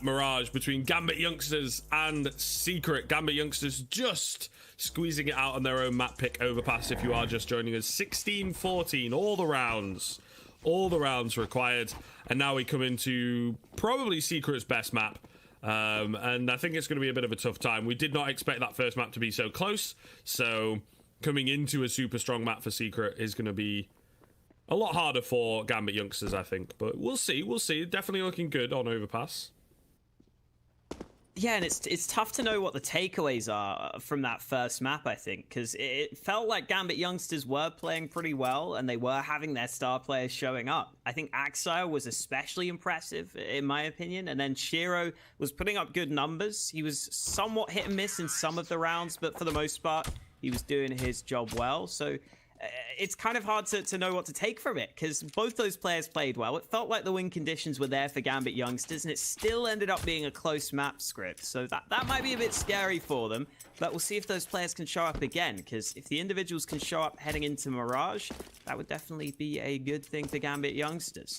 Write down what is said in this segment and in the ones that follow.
Mirage between Gambit Youngsters and Secret. Gambit Youngsters just squeezing it out on their own map pick overpass if you are just joining us. 16-14, all the rounds required. And now we come into probably Secret's best map. And I think it's going to be a bit of a tough time. We did not expect that first map to be so close. So coming into a super strong map for Secret is going to be a lot harder for Gambit Youngsters, I think. But we'll see. Definitely looking good on overpass. Yeah, and it's tough to know what the takeaways are from that first map, I think, because it felt like Gambit Youngsters were playing pretty well, and they were having their star players showing up. I think Axile was especially impressive, in my opinion, and then Shiro was putting up good numbers. He was somewhat hit and miss in some of the rounds, but for the most part, he was doing his job well, so it's kind of hard to know what to take from it, because both those players played well. It felt like the win conditions were there for Gambit Youngsters, and it still ended up being a close map script. So that might be a bit scary for them, but we'll see if those players can show up again, because if the individuals can show up heading into Mirage, that would definitely be a good thing for Gambit Youngsters.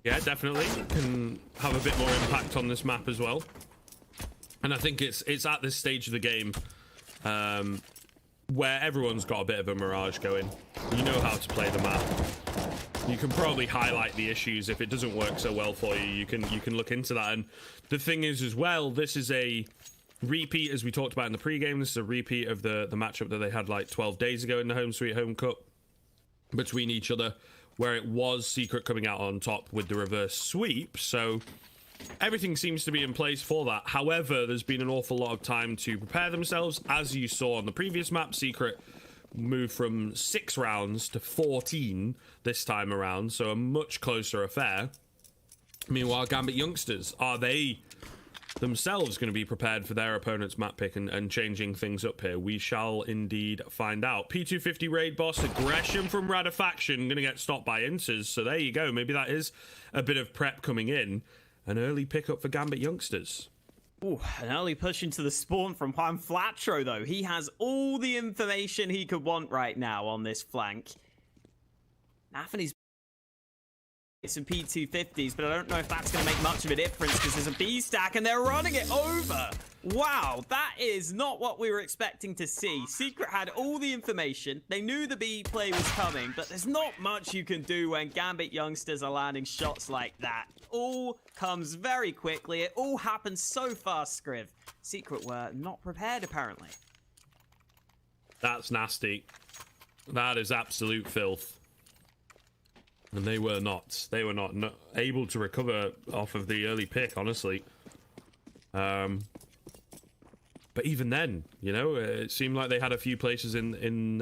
Yeah, definitely. Can have a bit more impact on this map as well. And I think it's at this stage of the game where everyone's got a bit of a Mirage going. You know how to play the map. You can probably highlight the issues if it doesn't work so well for you. You can look into that. And the thing is as well, this is a repeat, as we talked about in the pregame. This is a repeat of the matchup that they had like 12 days ago in the Home-sweet-home cup between each other, where it was Secret coming out on top with the reverse sweep. So everything seems to be in place for that. However, there's been an awful lot of time to prepare themselves. As you saw on the previous map, Secret moved from 6 rounds to 14 this time around, so a much closer affair. Meanwhile, Gambit Youngsters, are they themselves going to be prepared for their opponent's map pick and changing things up here? We shall indeed find out. P250 raid boss, aggression from Radafaction, going to get stopped by Inters, so there you go. Maybe that is a bit of prep coming in. An early pickup for Gambit Youngsters. Ooh, an early push into the spawn from Juan Flatro, though. He has all the information he could want right now on this flank. Nafany's some P250s, but I don't know if that's going to make much of a difference because there's a B stack and they're running it over. Wow, that is not what we were expecting to see. Secret had all the information. They knew the B play was coming, but there's not much you can do when Gambit Youngsters are landing shots like that. All comes very quickly. It all happens so fast, Scriv. Secret were not prepared, apparently. That's nasty. That is absolute filth. And they were not able to recover off of the early pick, honestly. But even then, you know, it seemed like they had a few places in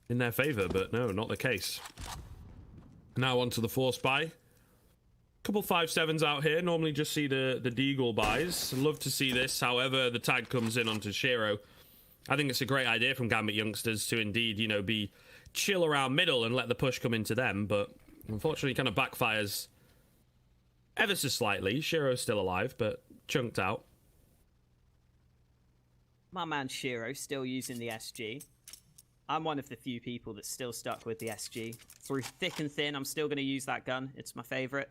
their favor, but no, not the case. Now onto the force buy. Couple 5-7s out here. Normally just see the Deagle buys. Love to see this. However, the tag comes in onto Shiro. I think it's a great idea from Gambit Youngsters to indeed, you know, be chill around middle and let the push come into them, but unfortunately kind of backfires ever so slightly. Shiro's still alive, but chunked out. My man Shiro still using the SG. I'm one of the few people that's still stuck with the SG. Through thick and thin, I'm still going to use that gun. It's my favorite.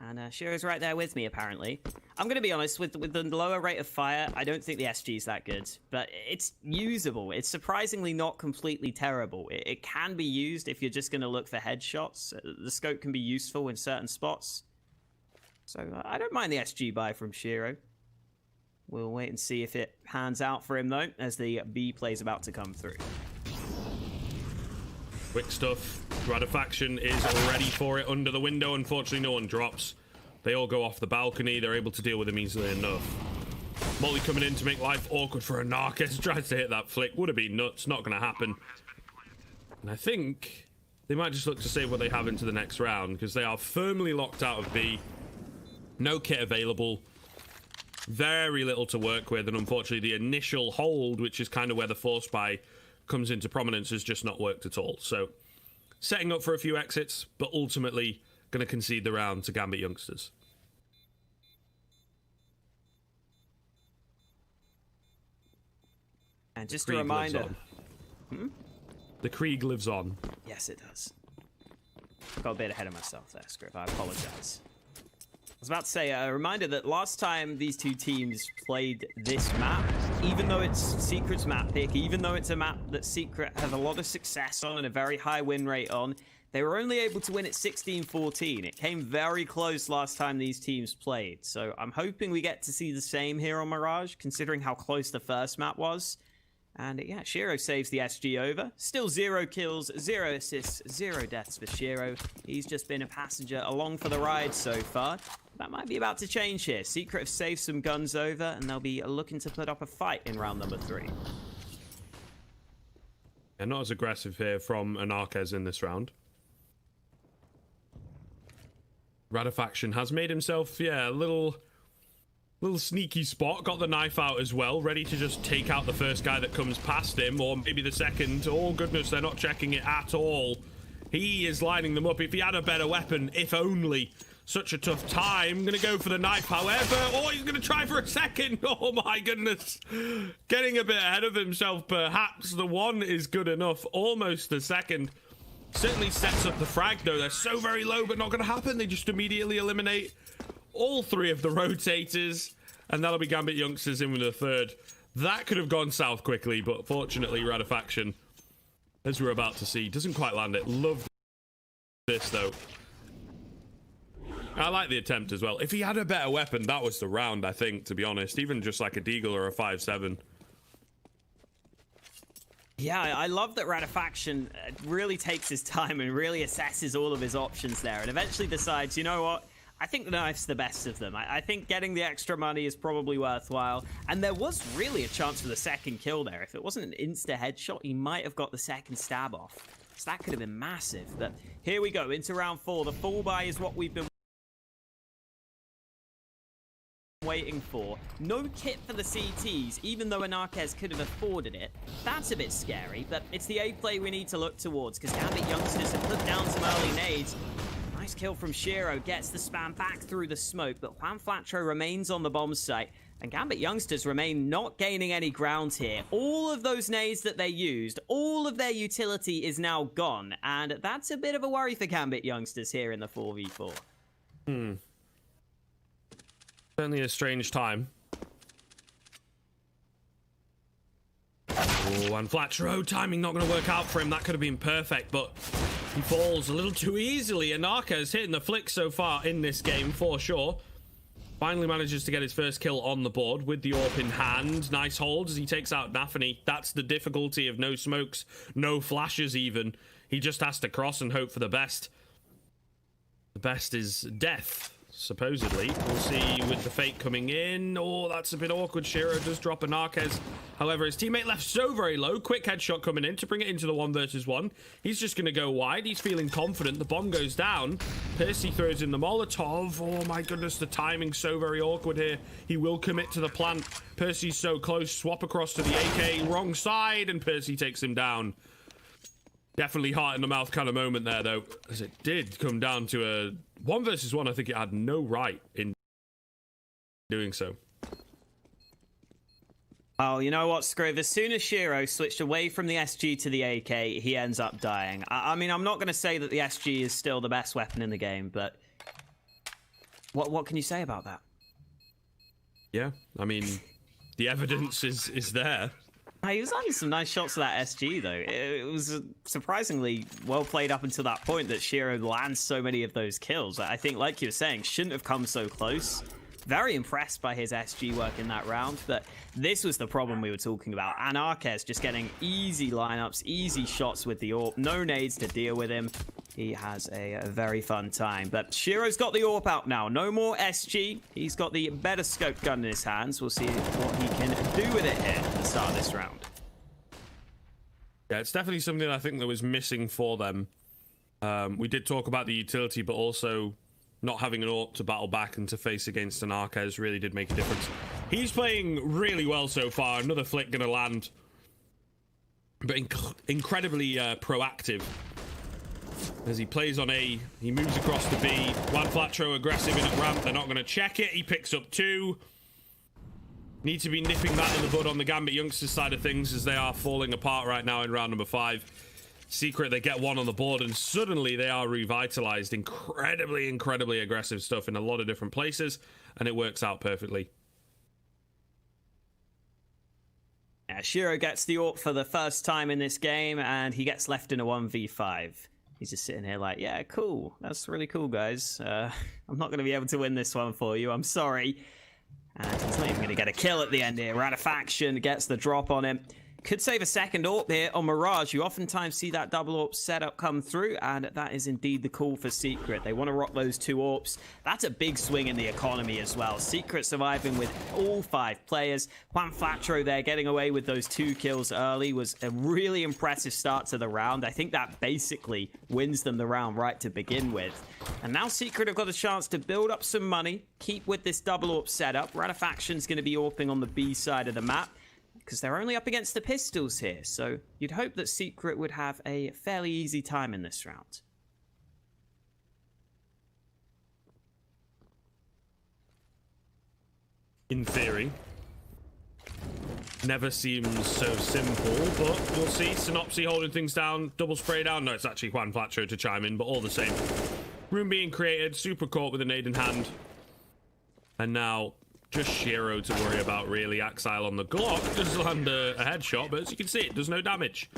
And Shiro's right there with me, apparently. I'm going to be honest, with the lower rate of fire, I don't think the SG is that good. But it's usable. It's surprisingly not completely terrible. It can be used if you're just going to look for headshots. The scope can be useful in certain spots. So I don't mind the SG buy from Shiro. We'll wait and see if it pans out for him, though, as the B play's about to come through. Quick stuff. Radafaction is ready for it under the window. Unfortunately, no one drops. They all go off the balcony. They're able to deal with him easily enough. Molly coming in to make life awkward for a Narcus. Tries to hit that flick. Would have been nuts. Not going to happen. And I think they might just look to save what they have into the next round, because they are firmly locked out of B. No kit available. Very little to work with. And unfortunately, the initial hold, which is kind of where the force buy comes into prominence, has just not worked at all. So setting up for a few exits, but ultimately going to concede the round to Gambit Youngsters. And just a reminder. The Krieg lives on. Yes, it does. Got a bit ahead of myself there, Script. I apologize. was about to say, a reminder that last time these two teams played this map, even though it's Secret's map pick, even though it's a map that Secret have a lot of success on and a very high win rate on, they were only able to win at 16-14. It came very close last time these teams played. So I'm hoping we get to see the same here on Mirage, considering how close the first map was. And yeah, Shiro saves the SG over. Still 0 kills, 0 assists, 0 deaths for Shiro. He's just been a passenger along for the ride so far. That might be about to change here. Secret have saved some guns over, and they'll be looking to put up a fight in round number 3. And not as aggressive here from Anarkez in this round. Radafaction has made himself, yeah, a little sneaky spot. Got the knife out as well, ready to just take out the first guy that comes past him, or maybe the second. Oh goodness, they're not checking it at all. He is lining them up. If he had a better weapon, if only. Such a tough time. Gonna go for the knife, however. Oh, he's gonna try for a second. Oh my goodness. Getting a bit ahead of himself. Perhaps the one is good enough. Almost the second. Certainly sets up the frag, though. They're so very low, but not going to happen. They just immediately eliminate all 3 of the rotators, and that'll be Gambit-Youngsters in with the third. That could have gone south quickly, but fortunately, Radafaction, as we're about to see, doesn't quite land it. Love this, though. I like the attempt as well. If he had a better weapon, that was the round, I think, to be honest. Even just like a Deagle or a 5.7. Yeah, I love that Radafaction really takes his time and really assesses all of his options there, and eventually decides, you know what, I think the knife's the best of them. I think getting the extra money is probably worthwhile, and there was really a chance for the second kill there. If it wasn't an insta headshot, he might have got the second stab off. So that could have been massive. But here we go, into round 4. The full buy is what we've been waiting for. No kit for the CTs, even though Anarkez could have afforded it. That's a bit scary, but it's the A play we need to look towards, because Gambit-Youngsters have put down some early nades. Nice kill from Shiro, gets the spam back through the smoke, but Juan Flatro remains on the bomb site, and Gambit-Youngsters remain not gaining any ground here. All of those nades that they used, all of their utility is now gone, and that's a bit of a worry for Gambit-Youngsters here in the 4v4. Certainly a strange time. Oh, and Flatro, timing not going to work out for him. That could have been perfect, but he falls a little too easily. Anarkez hitting the flick so far in this game, for sure. Finally manages to get his first kill on the board with the AWP in hand. Nice hold as he takes out Nafany. That's the difficulty of no smokes, no flashes even. He just has to cross and hope for the best. The best is death. Supposedly. We'll see with the fake coming in. Oh, that's a bit awkward. Shiro does drop Anarkez. However, his teammate left so very low. Quick headshot coming in to bring it into the 1v1. He's just going to go wide. He's feeling confident. The bomb goes down. Percy throws in the Molotov. Oh my goodness, the timing's so very awkward here. He will commit to the plant. Percy's so close. Swap across to the AK. Wrong side, and Percy takes him down. Definitely heart in the mouth kind of moment there, though, as it did come down to a 1v1. I think it had no right in doing so. Oh, you know what, Scriv? As soon as Shiro switched away from the SG to the AK, he ends up dying. I mean, I'm not going to say that the SG is still the best weapon in the game, but what can you say about that? Yeah, I mean, the evidence is there. He was landing some nice shots of that SG, though. It was surprisingly well played up until that point that Shiro lands so many of those kills. I think, like you were saying, shouldn't have come so close. Very impressed by his SG work in that round, but this was the problem we were talking about. Anarkez just getting easy lineups, easy shots with the AWP, no nades to deal with him. He has a very fun time, but Shiro's got the AWP out now. No more SG. He's got the better scoped gun in his hands. We'll see what he can do with it here at the start of this round. Yeah, it's definitely something I think that was missing for them. We did talk about the utility, but also not having an AWP to battle back and to face against an Anarkez really did make a difference. He's playing really well so far. Another flick going to land, but incredibly proactive. As he plays on A, he moves across to B. Juan Flatro aggressive in at ramp. They're not going to check it. He picks up 2. Need to be nipping that in the bud on the Gambit-Youngsters side of things, as they are falling apart right now in round number 5. Secret, they get one on the board, and suddenly they are revitalized. Incredibly aggressive stuff in a lot of different places, and it works out perfectly. Yeah, Shiro gets the AWP for the first time in this game, and he gets left in a 1v5. He's just sitting here like, yeah, cool. That's really cool, guys. I'm not going to be able to win this one for you. I'm sorry. And he's not even going to get a kill at the end here. Ratifaction gets the drop on him. Could save a second AWP here on Mirage. You oftentimes see that double AWP setup come through, and that is indeed the call for Secret. They want to rock those 2 AWPs. That's a big swing in the economy as well. Secret surviving with all 5 players. Juan Flatro there getting away with those 2 kills early was a really impressive start to the round. I think that basically wins them the round right to begin with. And now Secret have got a chance to build up some money, keep with this double AWP setup. Ratifaction's going to be AWPing on the B side of the map, because they're only up against the pistols here, so you'd hope that Secret would have a fairly easy time in this round. In theory. Never seems so simple, but we'll see. Synopsy holding things down, double spray down. No, it's actually Juan Flatro to chime in, but all the same. Room being created, Super caught with a nade in hand. And now just Shiro to worry about, really. Axile on the Glock does land a headshot, but as you can see, it does no damage.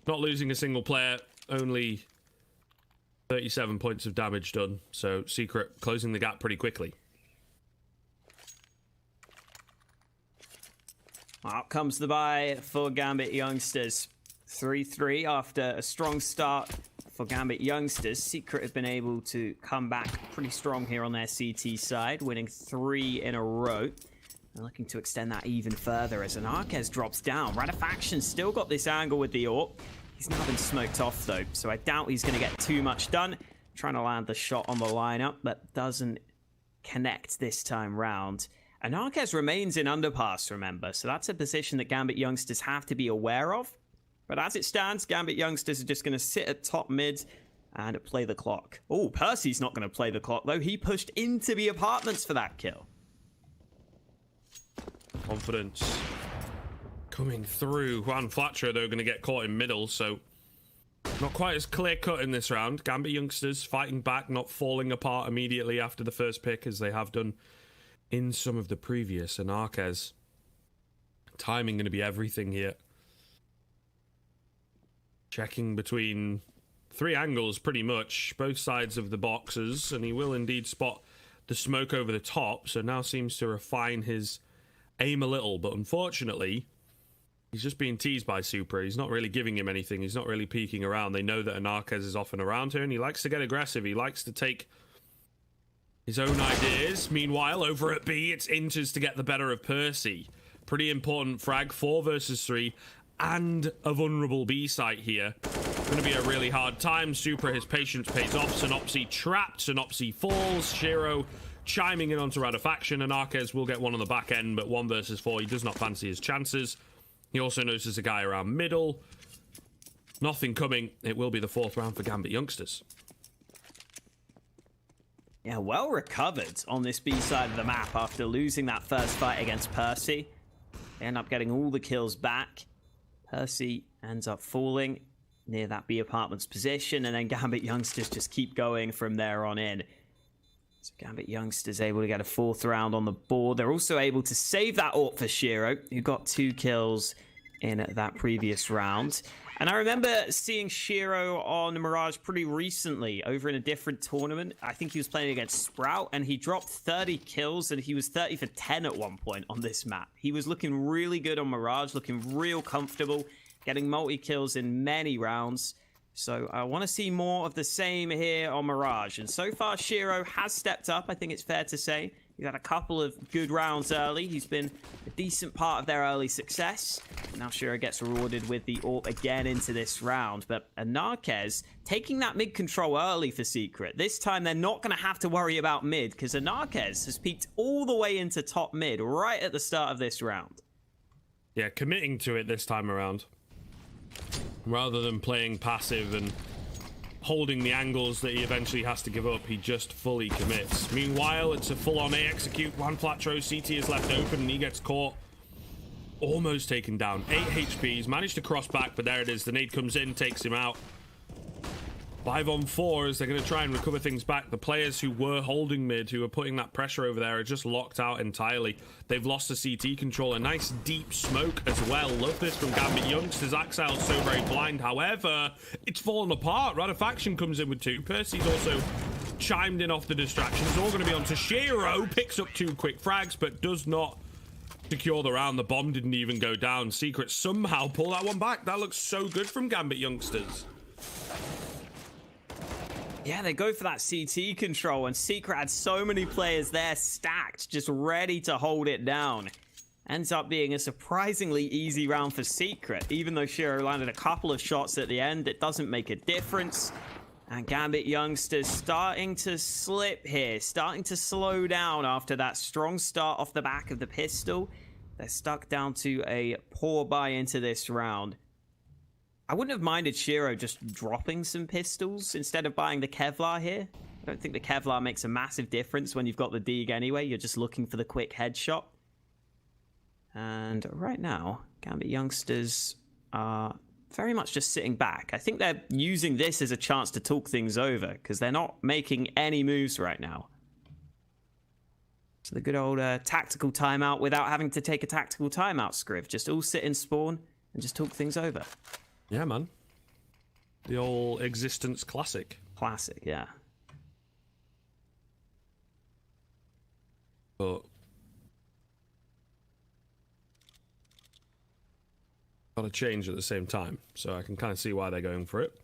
Not losing a single player, only 37 points of damage done. So Secret closing the gap pretty quickly. Up comes the buy for Gambit Youngsters. 3-3 after a strong start for Gambit Youngsters. Secret have been able to come back pretty strong here on their CT side, winning 3 in a row. They're looking to extend that even further as Anarquez drops down. Ratifaction still got this angle with the AWP. He's now been smoked off though, so I doubt he's going to get too much done. Trying to land the shot on the lineup, but doesn't connect this time round. Anarquez remains in underpass, remember, so that's a position that Gambit Youngsters have to be aware of. But as it stands, Gambit Youngsters are just going to sit at top mid and play the clock. Oh, Percy's not going to play the clock, though. He pushed into the apartments for that kill. Confidence coming through. Juan Flatro, though, going to get caught in middle, so not quite as clear-cut in this round. Gambit Youngsters fighting back, not falling apart immediately after the first pick, as they have done in some of the previous. And Arquez, timing going to be everything here. Checking between 3 angles, pretty much, both sides of the boxes, and he will indeed spot the smoke over the top, so now seems to refine his aim a little, but unfortunately, he's just being teased by Super. He's not really giving him anything. He's not really peeking around. They know that Anarquez is often around here, and he likes to get aggressive. He likes to take his own ideas. Meanwhile, over at B, it's Inters to get the better of Percy. Pretty important frag, 4 versus 3. And a vulnerable B site here. Going to be a really hard time. Super, his patience pays off. Synopsy trapped. Synopsy falls. Shiro chiming in onto Ratifaction. And Arquez will get one on the back end, but 1 versus 4. He does not fancy his chances. He also knows there's a guy around middle. Nothing coming. It will be the 4th round for Gambit Youngsters. Yeah, well recovered on this B side of the map after losing that first fight against Percy. They end up getting all the kills back. Percy ends up falling near that B apartment's position, and then Gambit Youngsters just keep going from there on in. So Gambit Youngsters able to get a 4th round on the board. They're also able to save that AWP for Shiro, who got 2 kills in that previous round. And I remember seeing Shiro on Mirage pretty recently over in a different tournament. I think he was playing against Sprout, and he dropped 30 kills, and he was 30 for 10 at one point on this map. He was looking really good on Mirage, looking real comfortable, getting multi-kills in many rounds. So I want to see more of the same here on Mirage. And so far, Shiro has stepped up, I think it's fair to say. He's had a couple of good rounds early. He's been a decent part of their early success. Now Shiro gets rewarded with the AWP again into this round. But Anarquez taking that mid control early for Secret. This time they're not going to have to worry about mid, because Anarquez has peaked all the way into top mid right at the start of this round. Yeah, committing to it this time around. Rather than playing passive and holding the angles that he eventually has to give up, he just fully commits. Meanwhile, it's a full-on A execute. Juan Flatro, CT is left open, and he gets caught almost taken down. 8 HP. He's managed to cross back, but there it is. The nade comes in, takes him out. 5 on 4 as they're going to try and recover things back. The players who were holding mid, who were putting that pressure over there, are just locked out entirely. They've lost the CT control. A nice deep smoke as well. Love this from Gambit-Youngsters. Axile's so very blind. However, it's fallen apart. Rarefaction comes in with 2. Percy's also chimed in off the distraction. It's all going to be on to Shiro. Picks up 2 quick frags, but does not secure the round. The bomb didn't even go down. Secret somehow pull that one back. That looks so good from Gambit-Youngsters. Yeah, they go for that CT control, and Secret had so many players there stacked, just ready to hold it down. Ends up being a surprisingly easy round for Secret. Even though Shiro landed a couple of shots at the end, it doesn't make a difference. And Gambit-Youngsters starting to slip here, starting to slow down after that strong start off the back of the pistol. They're stuck down to a poor buy into this round. I wouldn't have minded Shiro just dropping some pistols instead of buying the Kevlar here. I don't think the Kevlar makes a massive difference when you've got the Deeg anyway. You're just looking for the quick headshot. And right now, Gambit-Youngsters are very much just sitting back. I think they're using this as a chance to talk things over because they're not making any moves right now. So the good old tactical timeout without having to take a tactical timeout, Scriv. Just all sit in spawn and just talk things over. Yeah, man. The old existence classic. Classic, yeah. But got to change at the same time, so I can kind of see why they're going for it.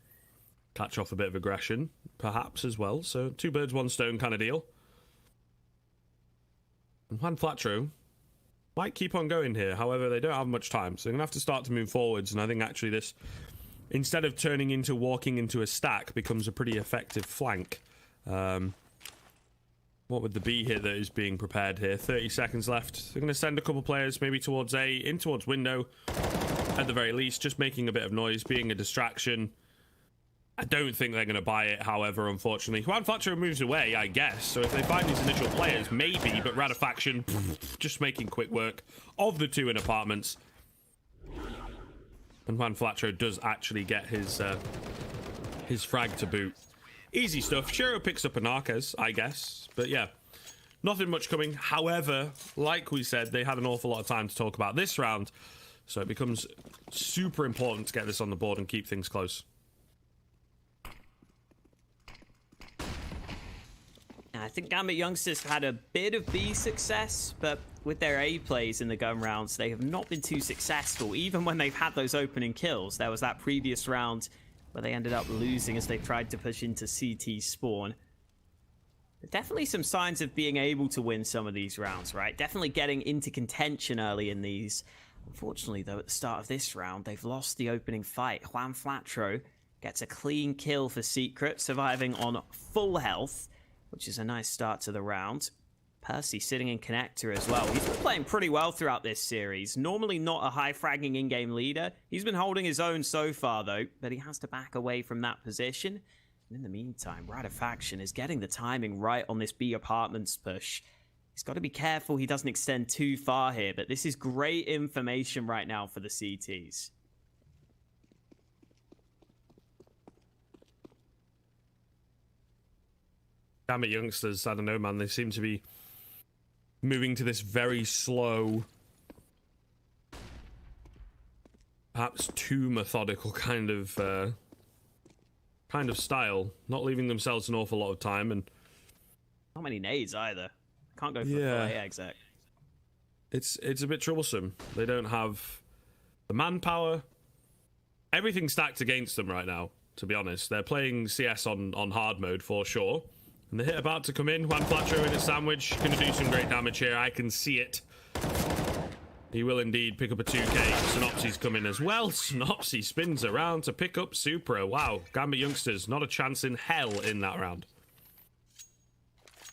Catch off a bit of aggression, perhaps, as well. So 2 birds, 1 stone kind of deal. And Juan Flatro might keep on going here. However, they don't have much time, so they're going to have to start to move forwards. And I think actually this, instead of turning into walking into a stack, becomes a pretty effective flank. What would the B hit that is being prepared here? 30 seconds left. They're going to send a couple players maybe towards A, in towards window, at the very least, just making a bit of noise, being a distraction. I don't think they're going to buy it, however, unfortunately. Juan Flatro moves away, I guess. So if they find these initial players, maybe, but Rarefaction just making quick work of the 2 in apartments. And Juan Flatro does actually get his frag to boot. Easy stuff. Shiro picks up a Narcas, I guess. But yeah, nothing much coming. However, like we said, they had an awful lot of time to talk about this round. So it becomes super important to get this on the board and keep things close. I think Gambit-Youngsters had a bit of B success, but with their A plays in the gun rounds, they have not been too successful. Even when they've had those opening kills, there was that previous round where they ended up losing as they tried to push into CT spawn. But definitely some signs of being able to win some of these rounds, right? Definitely getting into contention early in these. Unfortunately, though, at the start of this round, they've lost the opening fight. Juan Flatro gets a clean kill for Secret, surviving on full health, which is a nice start to the round. Percy sitting in connector as well. He's been playing pretty well throughout this series. Normally not a high-fragging in-game leader. He's been holding his own so far, though, but he has to back away from that position. And in the meantime, Rarefaction is getting the timing right on this B apartments push. He's got to be careful he doesn't extend too far here, but this is great information right now for the CTs. Gambit-Youngsters, I don't know, man. They seem to be moving to this very slow, perhaps too methodical kind of style, not leaving themselves an awful lot of time, and not many nades either. Can't go for a full exec. It's a bit troublesome. They don't have the manpower. Everything's stacked against them right now, to be honest. They're playing CS on hard mode for sure. And the hit about to come in. Juan Flatro in a sandwich. Going to do some great damage here. I can see it. He will indeed pick up a 2k. Synopsy's coming as well. Synopsy spins around to pick up Supra. Wow. Gambit-Youngsters, not a chance in hell in that round.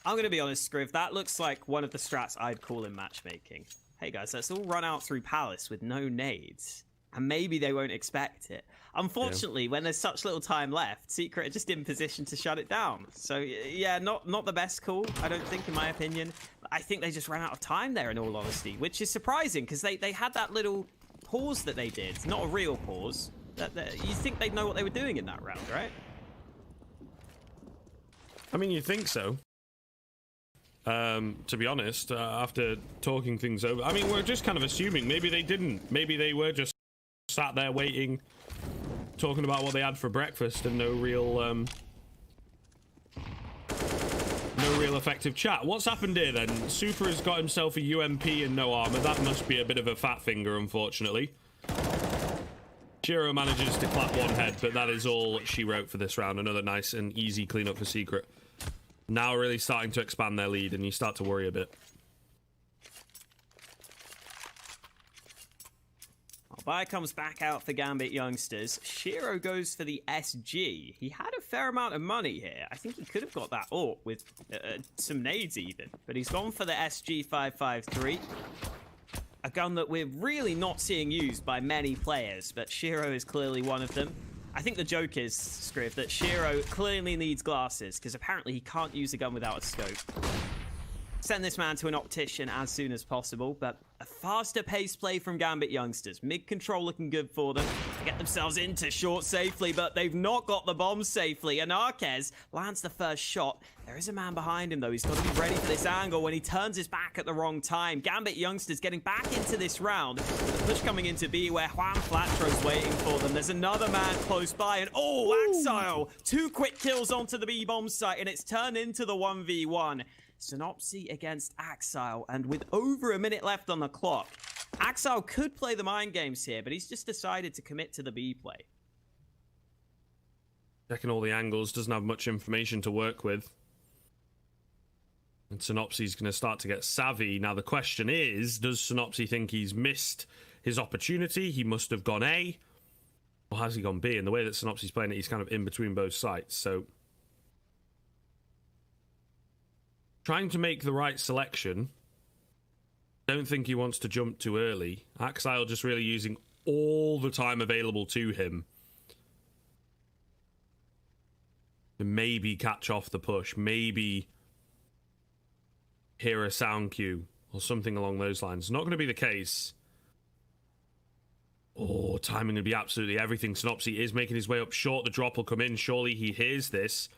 I'm going to be honest, Scriv. That looks like one of the strats I'd call in matchmaking. Hey guys, let's all run out through Palace with no nades. And maybe they won't expect it. Unfortunately, when there's such little time left, Secret are just in position to shut it down. So yeah, not the best call, I don't think, in my opinion. I think they just ran out of time there, in all honesty, which is surprising because they had that little pause that they did. Not a real pause. You think they'd know what they were doing in that round, right? I mean, you think so. To be honest, after talking things over, I mean, we're just kind of assuming maybe they didn't. Maybe they were just sat there waiting, talking about what they had for breakfast, and no real effective chat. What's happened here then? Super has got himself a UMP and no armor. That must be a bit of a fat finger, unfortunately. Shiro manages to clap one head, but that is all she wrote for this round. Another nice and easy cleanup for Secret. Now really starting to expand their lead, and you start to worry a bit. Buy comes back out for Gambit Youngsters. Shiro goes for the SG. He had a fair amount of money here. I think he could have got that AWP with some nades even. But he's gone for the SG-553. A gun that we're really not seeing used by many players, but Shiro is clearly one of them. I think the joke is, Scriv, that Shiro clearly needs glasses, because apparently he can't use a gun without a scope. Send this man to an optician as soon as possible, but a faster pace play from Gambit Youngsters. Mid-control looking good for them to get themselves into short safely, but they've not got the bomb safely. And Arquez lands the first shot. There is a man behind him, though. He's got to be ready for this angle when he turns his back at the wrong time. Gambit Youngsters getting back into this round. The push coming into B, where Juan Flatro's waiting for them. There's another man close by, and Axile! 2 quick kills onto the B bomb site, and it's turned into the 1v1. Synopsy against Axile, and with over a minute left on the clock, Axile could play the mind games here, but he's just decided to commit to the B play. Checking all the angles, doesn't have much information to work with. And Synopsy's going to start to get savvy. Now the question is, does Synopsy think he's missed his opportunity? He must have gone A, or has he gone B? And the way that Synopsy's playing it, he's kind of in between both sites, so trying to make the right selection. Don't think he wants to jump too early. Axile just really using all the time available to him to maybe catch off the push, maybe hear a sound cue or something along those lines. Not going to be the case. Oh, timing would be absolutely everything. Synopsy is making his way up short. The drop will come in. Surely he hears this.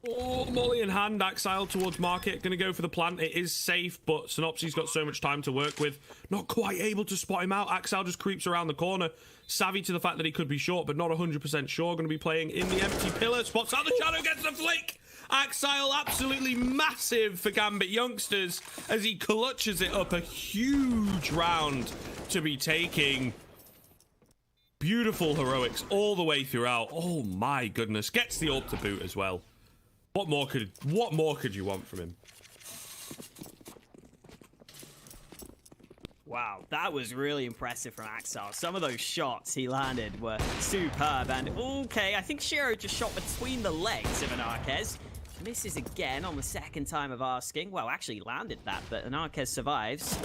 Oh, molly in hand, Axile towards market, gonna go for the plant. It is safe, but Synopsy's got so much time to work with. Not quite able to spot him out. Axile just creeps around the corner, savvy to the fact that he could be short, but not 100% sure. Gonna be playing in the empty pillar, spots out the shadow, gets the flick. Axile absolutely massive for Gambit Youngsters as he clutches it up. A huge round to be taking. Beautiful heroics all the way throughout. Oh my goodness, gets the ult to boot as well. What more could you want from him? Wow, that was really impressive from Axile. Some of those shots he landed were superb. And okay, I think Shiro just shot between the legs of an Arquez. Misses again on the second time of asking. Well, actually landed that, but an Arquez survives.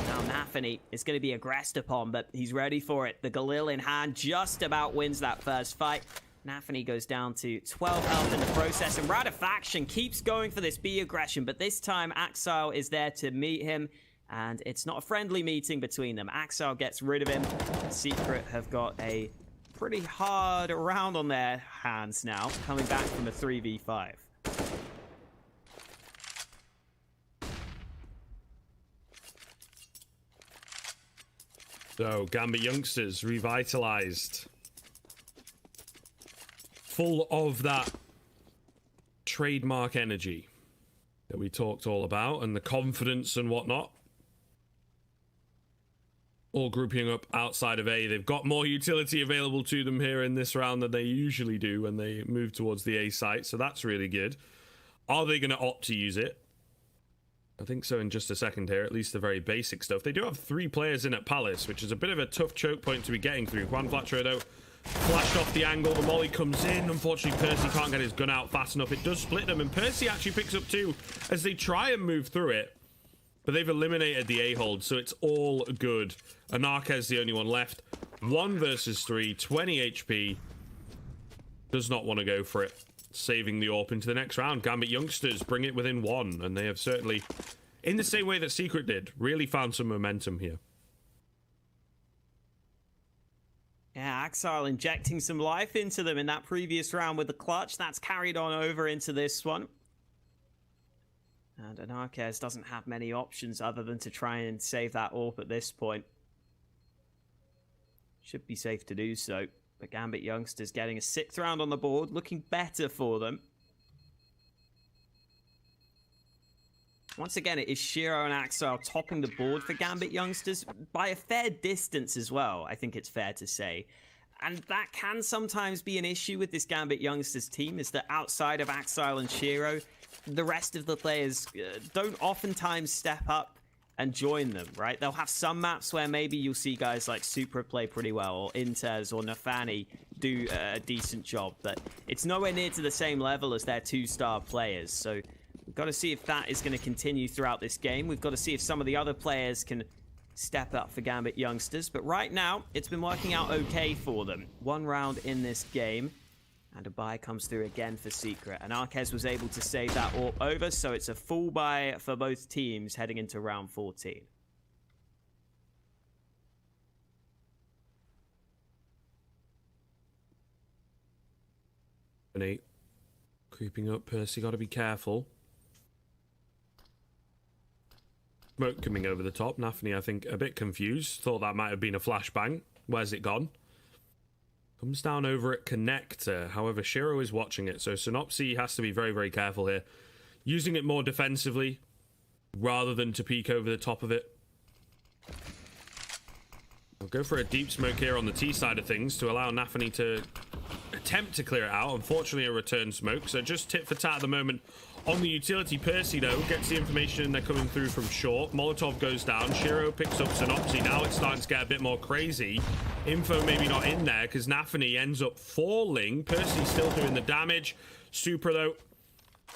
Now Nafany is going to be aggressed upon, but he's ready for it. The Galil in hand just about wins that first fight. Nafany goes down to 12 health in the process, and Radifaction keeps going for this B aggression, but this time Axile is there to meet him, and it's not a friendly meeting between them. Axile gets rid of him. Secret have got a pretty hard round on their hands now, coming back from a 3v5. So, Gambit Youngsters revitalized. Full of that trademark energy that we talked all about, and the confidence and whatnot. All grouping up outside of A. They've got more utility available to them here in this round than they usually do when they move towards the A site, so that's really good. Are they going to opt to use it? I think so in just a second here, at least the very basic stuff. They do have 3 players in at Palace, which is a bit of a tough choke point to be getting through. Juan Flatro, though, flashed off the angle. The molly comes in. Unfortunately, Percy can't get his gun out fast enough. It does split them, and Percy actually picks up 2 as they try and move through it. But they've eliminated the A-hold, so it's all good. Anarka's the only one left. 1 versus 3, 20 HP. Does not want to go for it. Saving the AWP into the next round. Gambit Youngsters bring it within 1, and they have certainly in the same way that Secret did. Really found some momentum here. Yeah, Axile injecting some life into them in that previous round with the clutch. That's carried on over into this one. And Anarquez doesn't have many options other than to try and save that AWP at this point. Should be safe to do so. But Gambit Youngsters getting a 6th round on the board, looking better for them. Once again, it is Shiro and Axile topping the board for Gambit Youngsters by a fair distance as well, I think it's fair to say. And that can sometimes be an issue with this Gambit Youngsters team, is that outside of Axile and Shiro, the rest of the players don't oftentimes step up and join them, right? They'll have some maps where maybe you'll see guys like Supra play pretty well, or Intez or Nafani do a decent job, but it's nowhere near to the same level as their 2-star players, so we've got to see if that is going to continue throughout this game. We've got to see if some of the other players can step up for Gambit Youngsters. But right now, it's been working out okay for them. 1 round in this game. And a buy comes through again for Secret. And Arquez was able to save that AWP over. So it's a full buy for both teams heading into round 14. Creeping up, Percy, got to be careful. Smoke coming over the top. Nafani, I think, a bit confused. Thought that might have been a flashbang. Where's it gone? Comes down over at Connector. However, Shiro is watching it, so Synopsy has to be very, very careful here. Using it more defensively, rather than to peek over the top of it. We'll go for a deep smoke here on the T side of things to allow Nafani to attempt to clear it out. Unfortunately, a return smoke, so just tit for tat at the moment. On the utility, Percy, though, gets the information and they're coming through from short. Molotov goes down. Shiro picks up Synopsy. Now it's starting to get a bit more crazy. Info maybe not in there because Nafani ends up falling. Percy still doing the damage. Supra, though,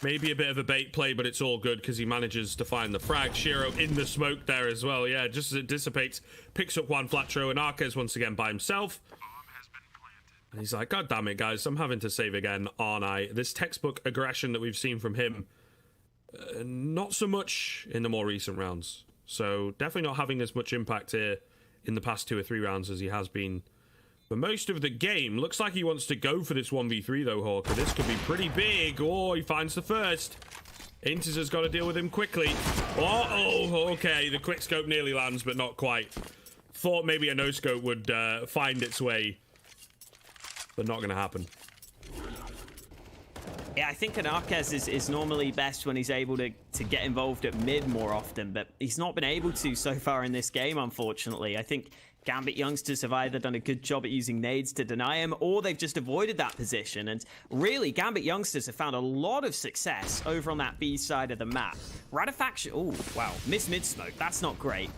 maybe a bit of a bait play, but it's all good because he manages to find the frag. Shiro in the smoke there as well. Yeah, just as it dissipates, picks up one flat throw, and Arquez once again by himself. And he's like, God damn it, guys, I'm having to save again, aren't I? This textbook aggression that we've seen from him, not so much in the more recent rounds. So definitely not having as much impact here in the past 2 or 3 rounds as he has been for most of the game. Looks like he wants to go for this 1v3, though, Hawker. This could be pretty big. Oh, he finds the first. Intez has got to deal with him quickly. Oh, okay. The quick scope nearly lands, but not quite. Thought maybe a no scope would find its way. But not going to happen. Yeah, I think Anarquez is normally best when he's able to get involved at mid more often, but he's not been able to so far in this game, unfortunately. I think Gambit Youngsters have either done a good job at using nades to deny him, or they've just avoided that position. And really, Gambit Youngsters have found a lot of success over on that B side of the map. Ratifaction, oh, wow, missed mid-smoke. That's not great.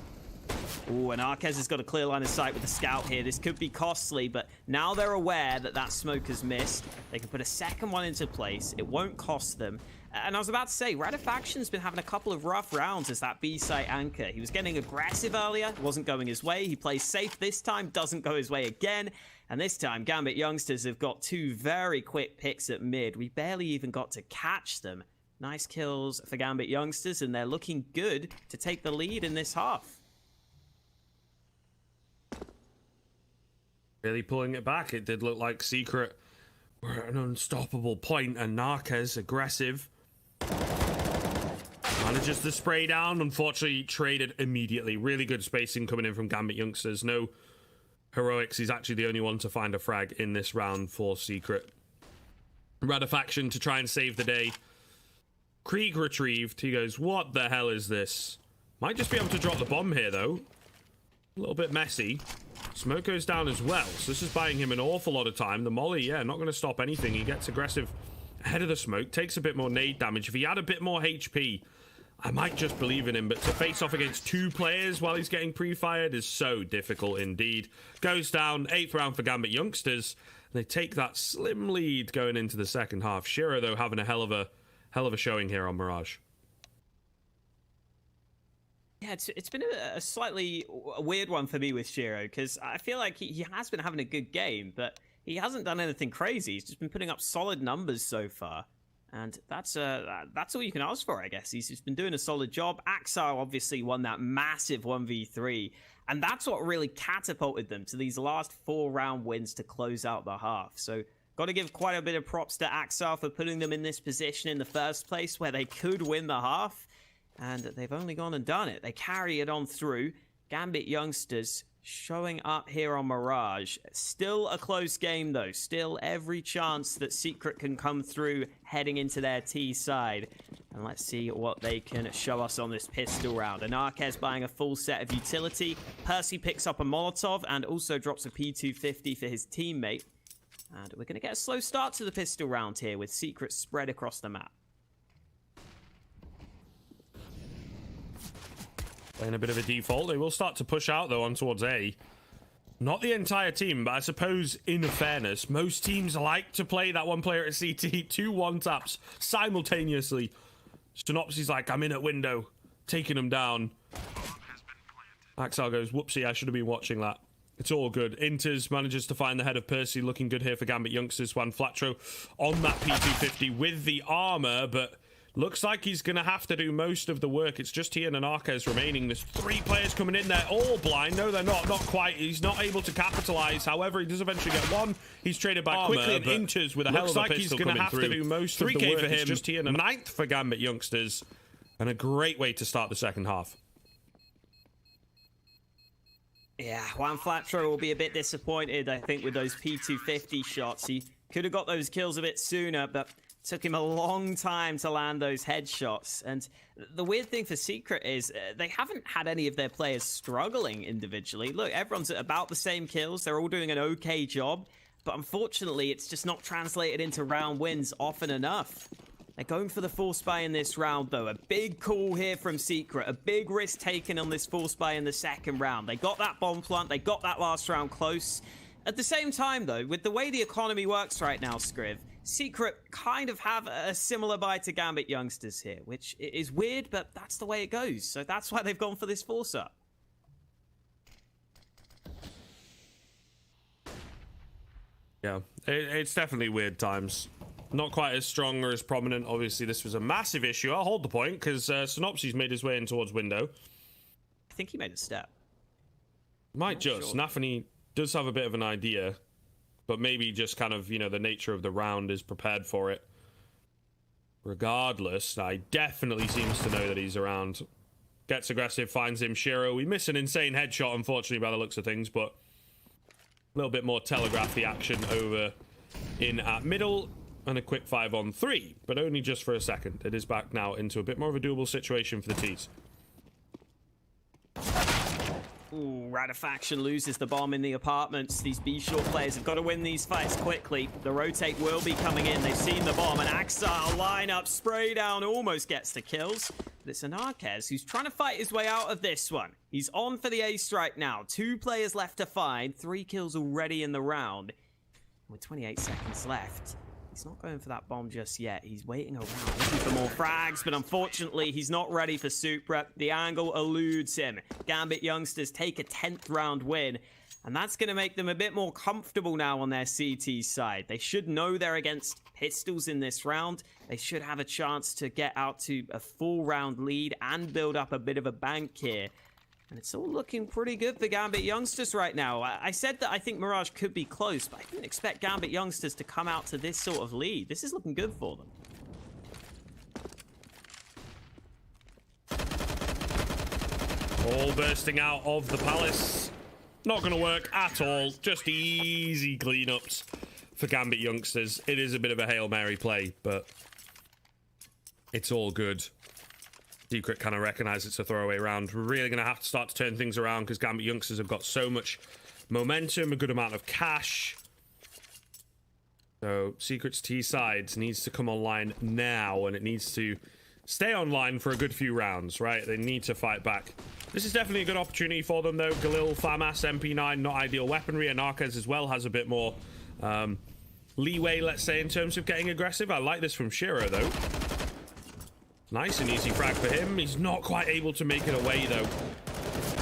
Oh, and Arquez has got a clear line of sight with the scout here. This could be costly, but now they're aware that that smoke has missed. They can put a second one into place. It won't cost them. And I was about to say, Radifaction's been having a couple of rough rounds as that B-site anchor. He was getting aggressive earlier, wasn't going his way. He plays safe this time, doesn't go his way again. And this time, Gambit Youngsters have got 2 very quick picks at mid. We barely even got to catch them. Nice kills for Gambit Youngsters, and they're looking good to take the lead in this half. Really pulling it back. It did look like Secret were at an unstoppable point, and Narquez aggressive. Manages the spray down. Unfortunately, traded immediately. Really good spacing coming in from Gambit Youngsters. No heroics. He's actually the only one to find a frag in this round for Secret. Ratifaction to try and save the day. Krieg retrieved. He goes, what the hell is this? Might just be able to drop the bomb here, though. A little bit messy. Smoke goes down as well, so this is buying him an awful lot of time. The molly, yeah, not going to stop anything. He gets aggressive ahead of the smoke, takes a bit more nade damage. If he had a bit more HP, I might just believe in him, but to face off against 2 players while he's getting pre-fired is so difficult indeed. Goes down, 8th round for Gambit Youngsters. They take that slim lead going into the second half. Shiro, though, having a hell of a showing here on Mirage. Yeah, it's been a slightly weird one for me with Shiro, because I feel like he has been having a good game, but he hasn't done anything crazy. He's just been putting up solid numbers so far. And that's all you can ask for, I guess. He's been doing a solid job. Axile obviously won that massive 1v3, and that's what really catapulted them to these last 4-round wins to close out the half. So got to give quite a bit of props to Axile for putting them in this position in the first place where they could win the half, and they've only gone and done it. They carry it on through. Gambit Youngsters showing up here on Mirage. Still a close game though. Still every chance that Secret can come through heading into their T side. And let's see what they can show us on this pistol round. Anarquez buying a full set of utility. Percy picks up a Molotov and also drops a P250 for his teammate. And we're going to get a slow start to the pistol round here with Secret spread across the map. Playing a bit of a default. They will start to push out, though, on towards A. Not the entire team, but I suppose, in fairness, most teams like to play that one player at CT, 2 one-taps simultaneously. Synopsis like, I'm in at window, taking them down. Axel goes, whoopsie, I should have been watching that. It's all good. Inters manages to find the head of Percy. Looking good here for Gambit Youngsters. Juan Flatro on that P250 with the armor, but looks like he's going to have to do most of the work. It's just he and Anarquez remaining. There's 3 players coming in there, all blind. No, they're not quite. He's not able to capitalize. However, he does eventually get one. He's traded back quickly, and Inters with a hell of a pistol he's going to have to do most of the work. 3K for him. It's just he and 9th for Gambit Youngsters, and a great way to start the second half. Yeah, Juan Flatro will be a bit disappointed, I think, with those P250 shots. He could have got those kills a bit sooner, but took him a long time to land those headshots. And the weird thing for Secret is they haven't had any of their players struggling individually. Look, everyone's at about the same kills. They're all doing an okay job. But unfortunately, it's just not translated into round wins often enough. They're going for the force buy in this round, though. A big call here from Secret. A big risk taken on this force buy in the second round. They got that bomb plant. They got that last round close. At the same time, though, with the way the economy works right now, Scriv, Secret kind of have a similar buy to Gambit Youngsters here, which is weird, but that's the way it goes. So that's why they've gone for this force up. Yeah, it's definitely weird times. Not quite as strong or as prominent. Obviously, this was a massive issue. I'll hold the point, because Synopsis made his way in towards window. I think he made a step. Might just. Sure. Nafany does have a bit of an idea, but maybe just kind of, you know, the nature of the round is prepared for it. Regardless, I definitely seems to know that he's around. Gets aggressive, finds him. Shiro, we miss an insane headshot, unfortunately, by the looks of things, but a little bit more telegraph the action over in at middle. And a quick 5-on-3, but only just for a second. It is back now into a bit more of a doable situation for the T's. Ooh, Radifaction loses the bomb in the apartments. These B-Short players have got to win these fights quickly. The rotate will be coming in. They've seen the bomb. And Axile lineup, spray down, almost gets the kills. But it's Anarquez who's trying to fight his way out of this one. He's on for the ace right now. 2 players left to find. 3 kills already in the round. With 28 seconds left, he's not going for that bomb just yet. He's waiting around, looking for more frags, but unfortunately, he's not ready for Supra. The angle eludes him. Gambit Youngsters take a 10th round win, and that's going to make them a bit more comfortable now on their CT side. They should know they're against pistols in this round. They should have a chance to get out to a full round lead and build up a bit of a bank here. And it's all looking pretty good for Gambit Youngsters right now. I said that I think Mirage could be close, but I didn't expect Gambit Youngsters to come out to this sort of lead. This is looking good for them. All bursting out of the palace. Not going to work at all. Just easy cleanups for Gambit Youngsters. It is a bit of a Hail Mary play, but it's all good. Secret kind of recognize it's a throwaway round. We're really going to have to start to turn things around because Gambit Youngsters have got so much momentum, a good amount of cash. So Secret's T sides needs to come online now, and it needs to stay online for a good few rounds, right? They need to fight back. This is definitely a good opportunity for them, though. Galil, FAMAS, MP9, not ideal weaponry. Anarquez as well has a bit more leeway, let's say, in terms of getting aggressive. I like this from Shiro, though. Nice and easy frag for him. He's not quite able to make it away, though.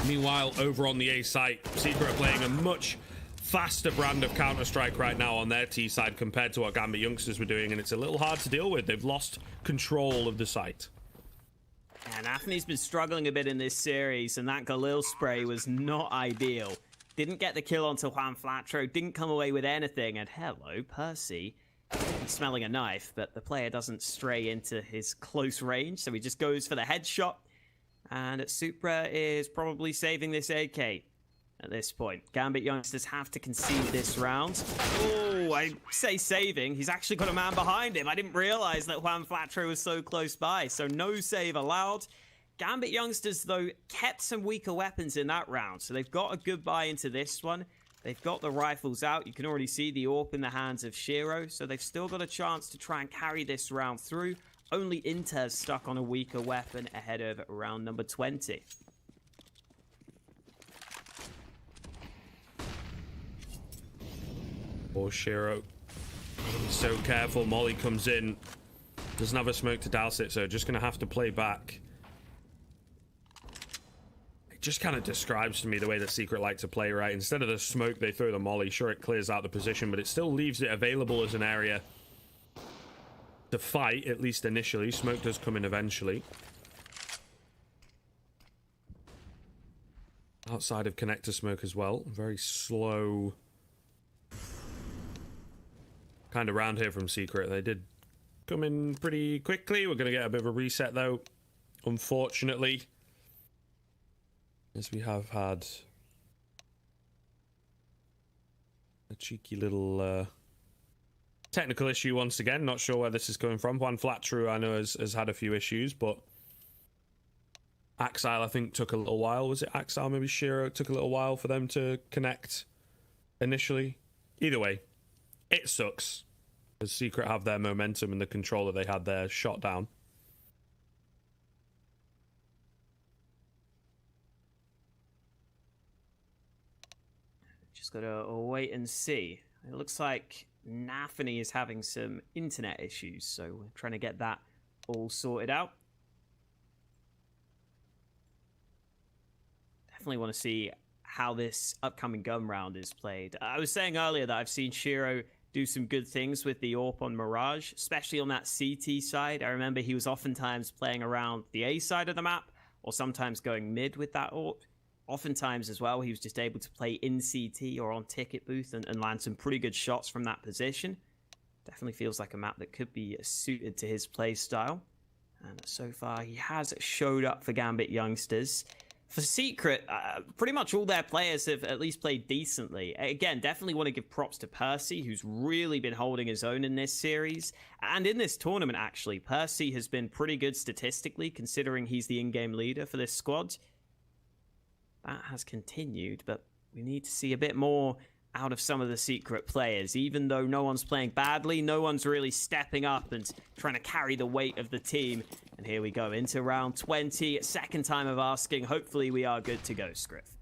Meanwhile, over on the A site, Secret playing a much faster brand of Counter-Strike right now on their T side compared to what Gambit Youngsters were doing, and it's a little hard to deal with. They've lost control of the site. And Anthony's been struggling a bit in this series, and that Galil spray was not ideal. Didn't get the kill onto Juan Flatro, didn't come away with anything, and hello, Percy. He's smelling a knife, but the player doesn't stray into his close range, so he just goes for the headshot. And Supra is probably saving this AK at this point. Gambit Youngsters have to concede this round. Oh, I say saving. He's actually got a man behind him. I didn't realize that Juan Flatro was so close by, so no save allowed. Gambit Youngsters, though, kept some weaker weapons in that round, so they've got a good buy into this one. They've got the rifles out. You can already see the AWP in the hands of Shiro, so they've still got a chance to try and carry this round through. Only Inter's stuck on a weaker weapon ahead of round number 20. Poor Shiro. He's so careful. Molly comes in. Doesn't have a smoke to douse it, so just going to have to play back. It just kind of describes to me the way that Secret like to play, right? Instead of the smoke, they throw the Molly. Sure, it clears out the position, but it still leaves it available as an area to fight, at least initially. Smoke does come in eventually. Outside of connector smoke as well. Very slow kind of round here from Secret. They did come in pretty quickly. We're going to get a bit of a reset, though, unfortunately, as we have had a cheeky little technical issue once again. Not sure where this is coming from. Juan Flatru, I know, has had a few issues, but Axile, I think, took a little while. Was it Axile? Maybe Shiro took a little while for them to connect initially. Either way, it sucks, as Secret have their momentum and the control that they had there shot down. Just gotta wait and see. It looks like Nafany is having some internet issues, so we're trying to get that all sorted out. Definitely want to see how this upcoming gun round is played. I was saying earlier that I've seen Shiro do some good things with the AWP on Mirage, especially on that CT side. I remember he was oftentimes playing around the A side of the map, or sometimes going mid with that AWP. Oftentimes as well, he was just able to play in CT or on ticket booth and land some pretty good shots from that position. Definitely feels like a map that could be suited to his play style. And so far, he has showed up for Gambit Youngsters. For Secret, pretty much all their players have at least played decently. Again, definitely want to give props to Percy, who's really been holding his own in this series. And in this tournament, actually, Percy has been pretty good statistically, considering he's the in-game leader for this squad. That has continued, but we need to see a bit more out of some of the Secret players. Even though no one's playing badly, no one's really stepping up and trying to carry the weight of the team. And here we go into round 20. Second time of asking. Hopefully we are good to go, Scriff.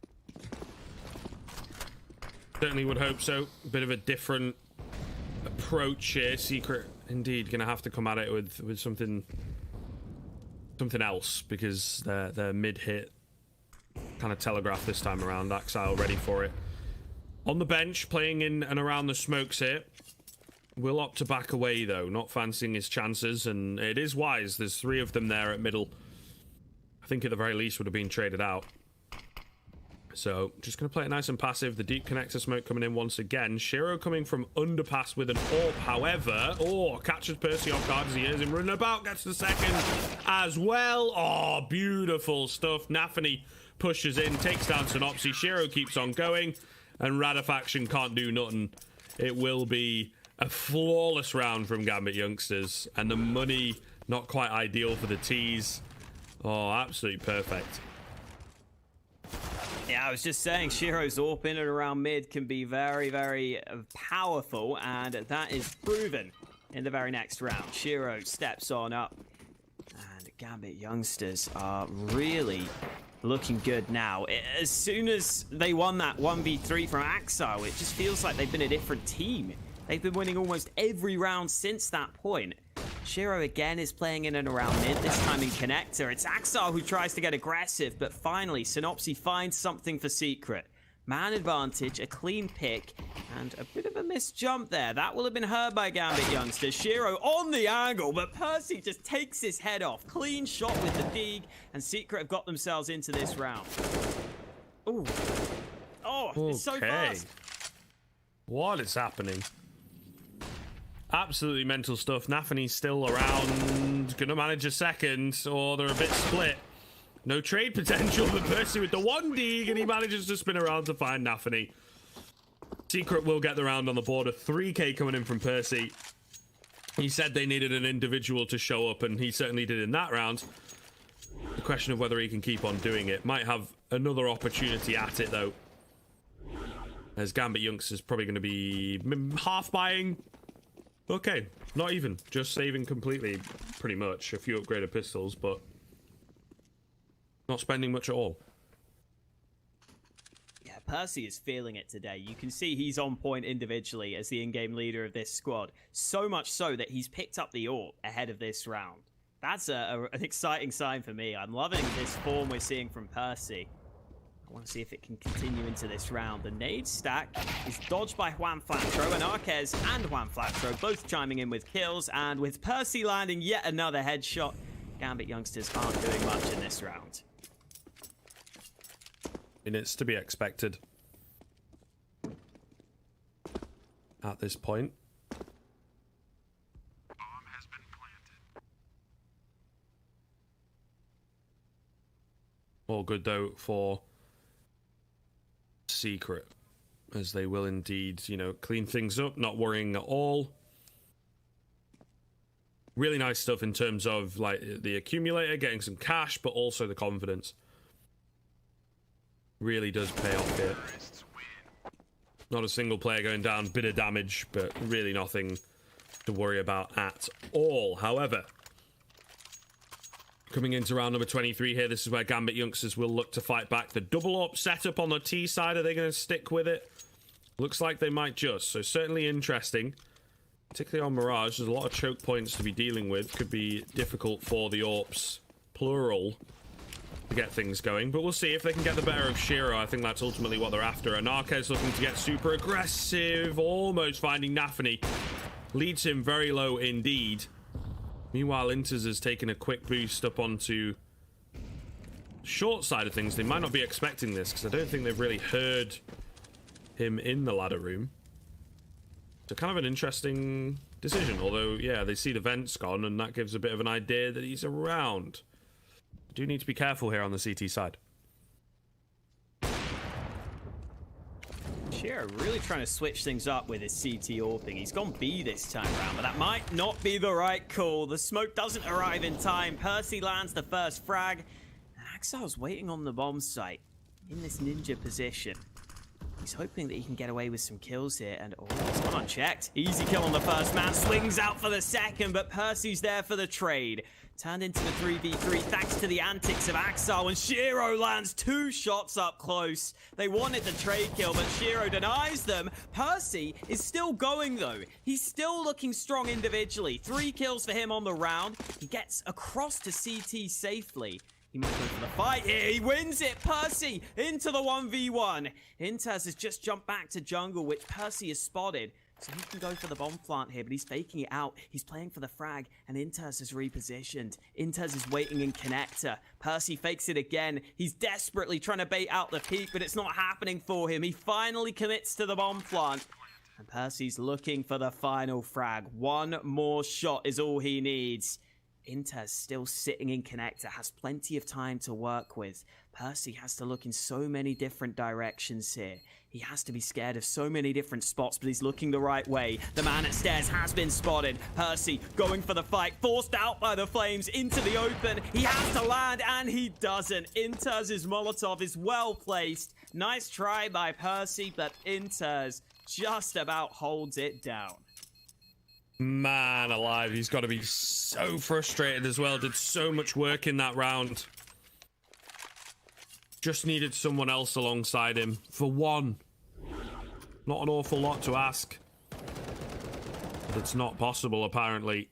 Certainly would hope so. A bit of a different approach here. Secret indeed going to have to come at it with something else, because their mid-hit kind of telegraphed this time around. Axile ready for it. On the bench, playing in and around the smokes here. Will opt to back away, though, not fancying his chances, and it is wise. There's three of them there at middle. I think at the very least would have been traded out. So, just going to play it nice and passive. The deep connector smoke coming in once again. Shiro coming from underpass with an AWP, however. Oh, catches Percy off guard as he hears him running about. Gets the second as well. Oh, beautiful stuff. Nafany pushes in, takes down Synopsy. Shiro keeps on going, and Radafaction can't do nothing. It will be a flawless round from Gambit Youngsters, and the money not quite ideal for the tees. Oh, absolutely perfect. Yeah, I was just saying, Shiro's AWP in and around mid can be very, very powerful, and that is proven in the very next round. Shiro steps on up, and Gambit Youngsters are really looking good now. As soon as they won that 1v3 from Axile, it just feels like they've been a different team. They've been winning almost every round since that point. Shiro again is playing in and around mid, this time in connector. It's Axile who tries to get aggressive, but finally Synopsy finds something for Secret. Man advantage, a clean pick, and a bit of a missed jump there. That will have been heard by Gambit Youngsters. Shiro on the angle, but Percy just takes his head off. Clean shot with the dig, and Secret have got themselves into this round. Ooh. Oh, okay. It's so fast. What is happening? Absolutely mental stuff. Nafany's still around. Gonna manage a second, or they're a bit split. No trade potential, but Percy with the 1D, and he manages to spin around to find Nafany. Secret will get the round on the board. A 3K coming in from Percy. He said they needed an individual to show up, and he certainly did in that round. The question of whether he can keep on doing it. Might have another opportunity at it, though. As Gambit Youngsters probably going to be half buying. Okay, not even. Just saving completely, pretty much. A few upgraded pistols, but not spending much at all. Yeah, Percy is feeling it today. You can see he's on point individually as the in-game leader of this squad. So much so that he's picked up the AWP ahead of this round. That's an exciting sign for me. I'm loving this form we're seeing from Percy. I want to see if it can continue into this round. The nade stack is dodged by Juan Flatro, and Arquez and Juan Flatro both chiming in with kills, and with Percy landing yet another headshot, Gambit Youngsters aren't doing much in this round. And it's to be expected at this point. Bomb has been planted. All good though for Secret, as they will indeed, you know, clean things up, not worrying at all. Really nice stuff in terms of like the accumulator, getting some cash, but also the confidence. Really does pay off here. Not a single player going down, bit of damage, but really nothing to worry about at all. However, coming into round number 23 here, this is where Gambit Youngsters will look to fight back. The double up setup on the T side, are they going to stick with it? Looks like they might just, so certainly interesting. Particularly on Mirage, there's a lot of choke points to be dealing with. Could be difficult for the AWPs, plural, to get things going, but we'll see if they can get the better of Shiro. I think that's ultimately what they're after. And Arquez looking to get super aggressive, almost finding Nafany. Leads him very low indeed. Meanwhile, Inters has taken a quick boost up onto short side of things. They might not be expecting this, because I don't think they've really heard him in the ladder room. So kind of an interesting decision, although, yeah, they see the vents gone, and that gives a bit of an idea that he's around. Do need to be careful here on the CT side. Shiro really trying to switch things up with his CT AWPing. He's gone B this time around, but that might not be the right call. The smoke doesn't arrive in time. Percy lands the first frag, and Axel's waiting on the bomb site in this ninja position. He's hoping that he can get away with some kills here, and oh, it's gone unchecked. Easy kill on the first man, swings out for the second, but Percy's there for the trade. Turned into the 3v3 thanks to the antics of Axel, and Shiro lands 2 shots up close. They wanted the trade kill, but Shiro denies them. Percy is still going though. He's still looking strong individually. 3 kills for him on the round. He gets across to CT safely. He might go for the fight here. He wins it. Percy into the 1v1. Inters has just jumped back to jungle, which Percy has spotted. So he can go for the bomb plant here, but he's faking it out. He's playing for the frag, and Inters is repositioned. Inters is waiting in connector. Percy fakes it again. He's desperately trying to bait out the peak, but it's not happening for him. He finally commits to the bomb plant. And Percy's looking for the final frag. One more shot is all he needs. Inters still sitting in connector, has plenty of time to work with. Percy has to look in so many different directions here. He has to be scared of so many different spots, but he's looking the right way. The man at stairs has been spotted. Percy going for the fight, forced out by the flames into the open. He has to land, and he doesn't. Inters' Molotov is well placed. Nice try by Percy, but Inters just about holds it down. Man alive, he's got to be so frustrated as well. Did so much work in that round. Just needed someone else alongside him for one. Not an awful lot to ask. But it's not possible, apparently.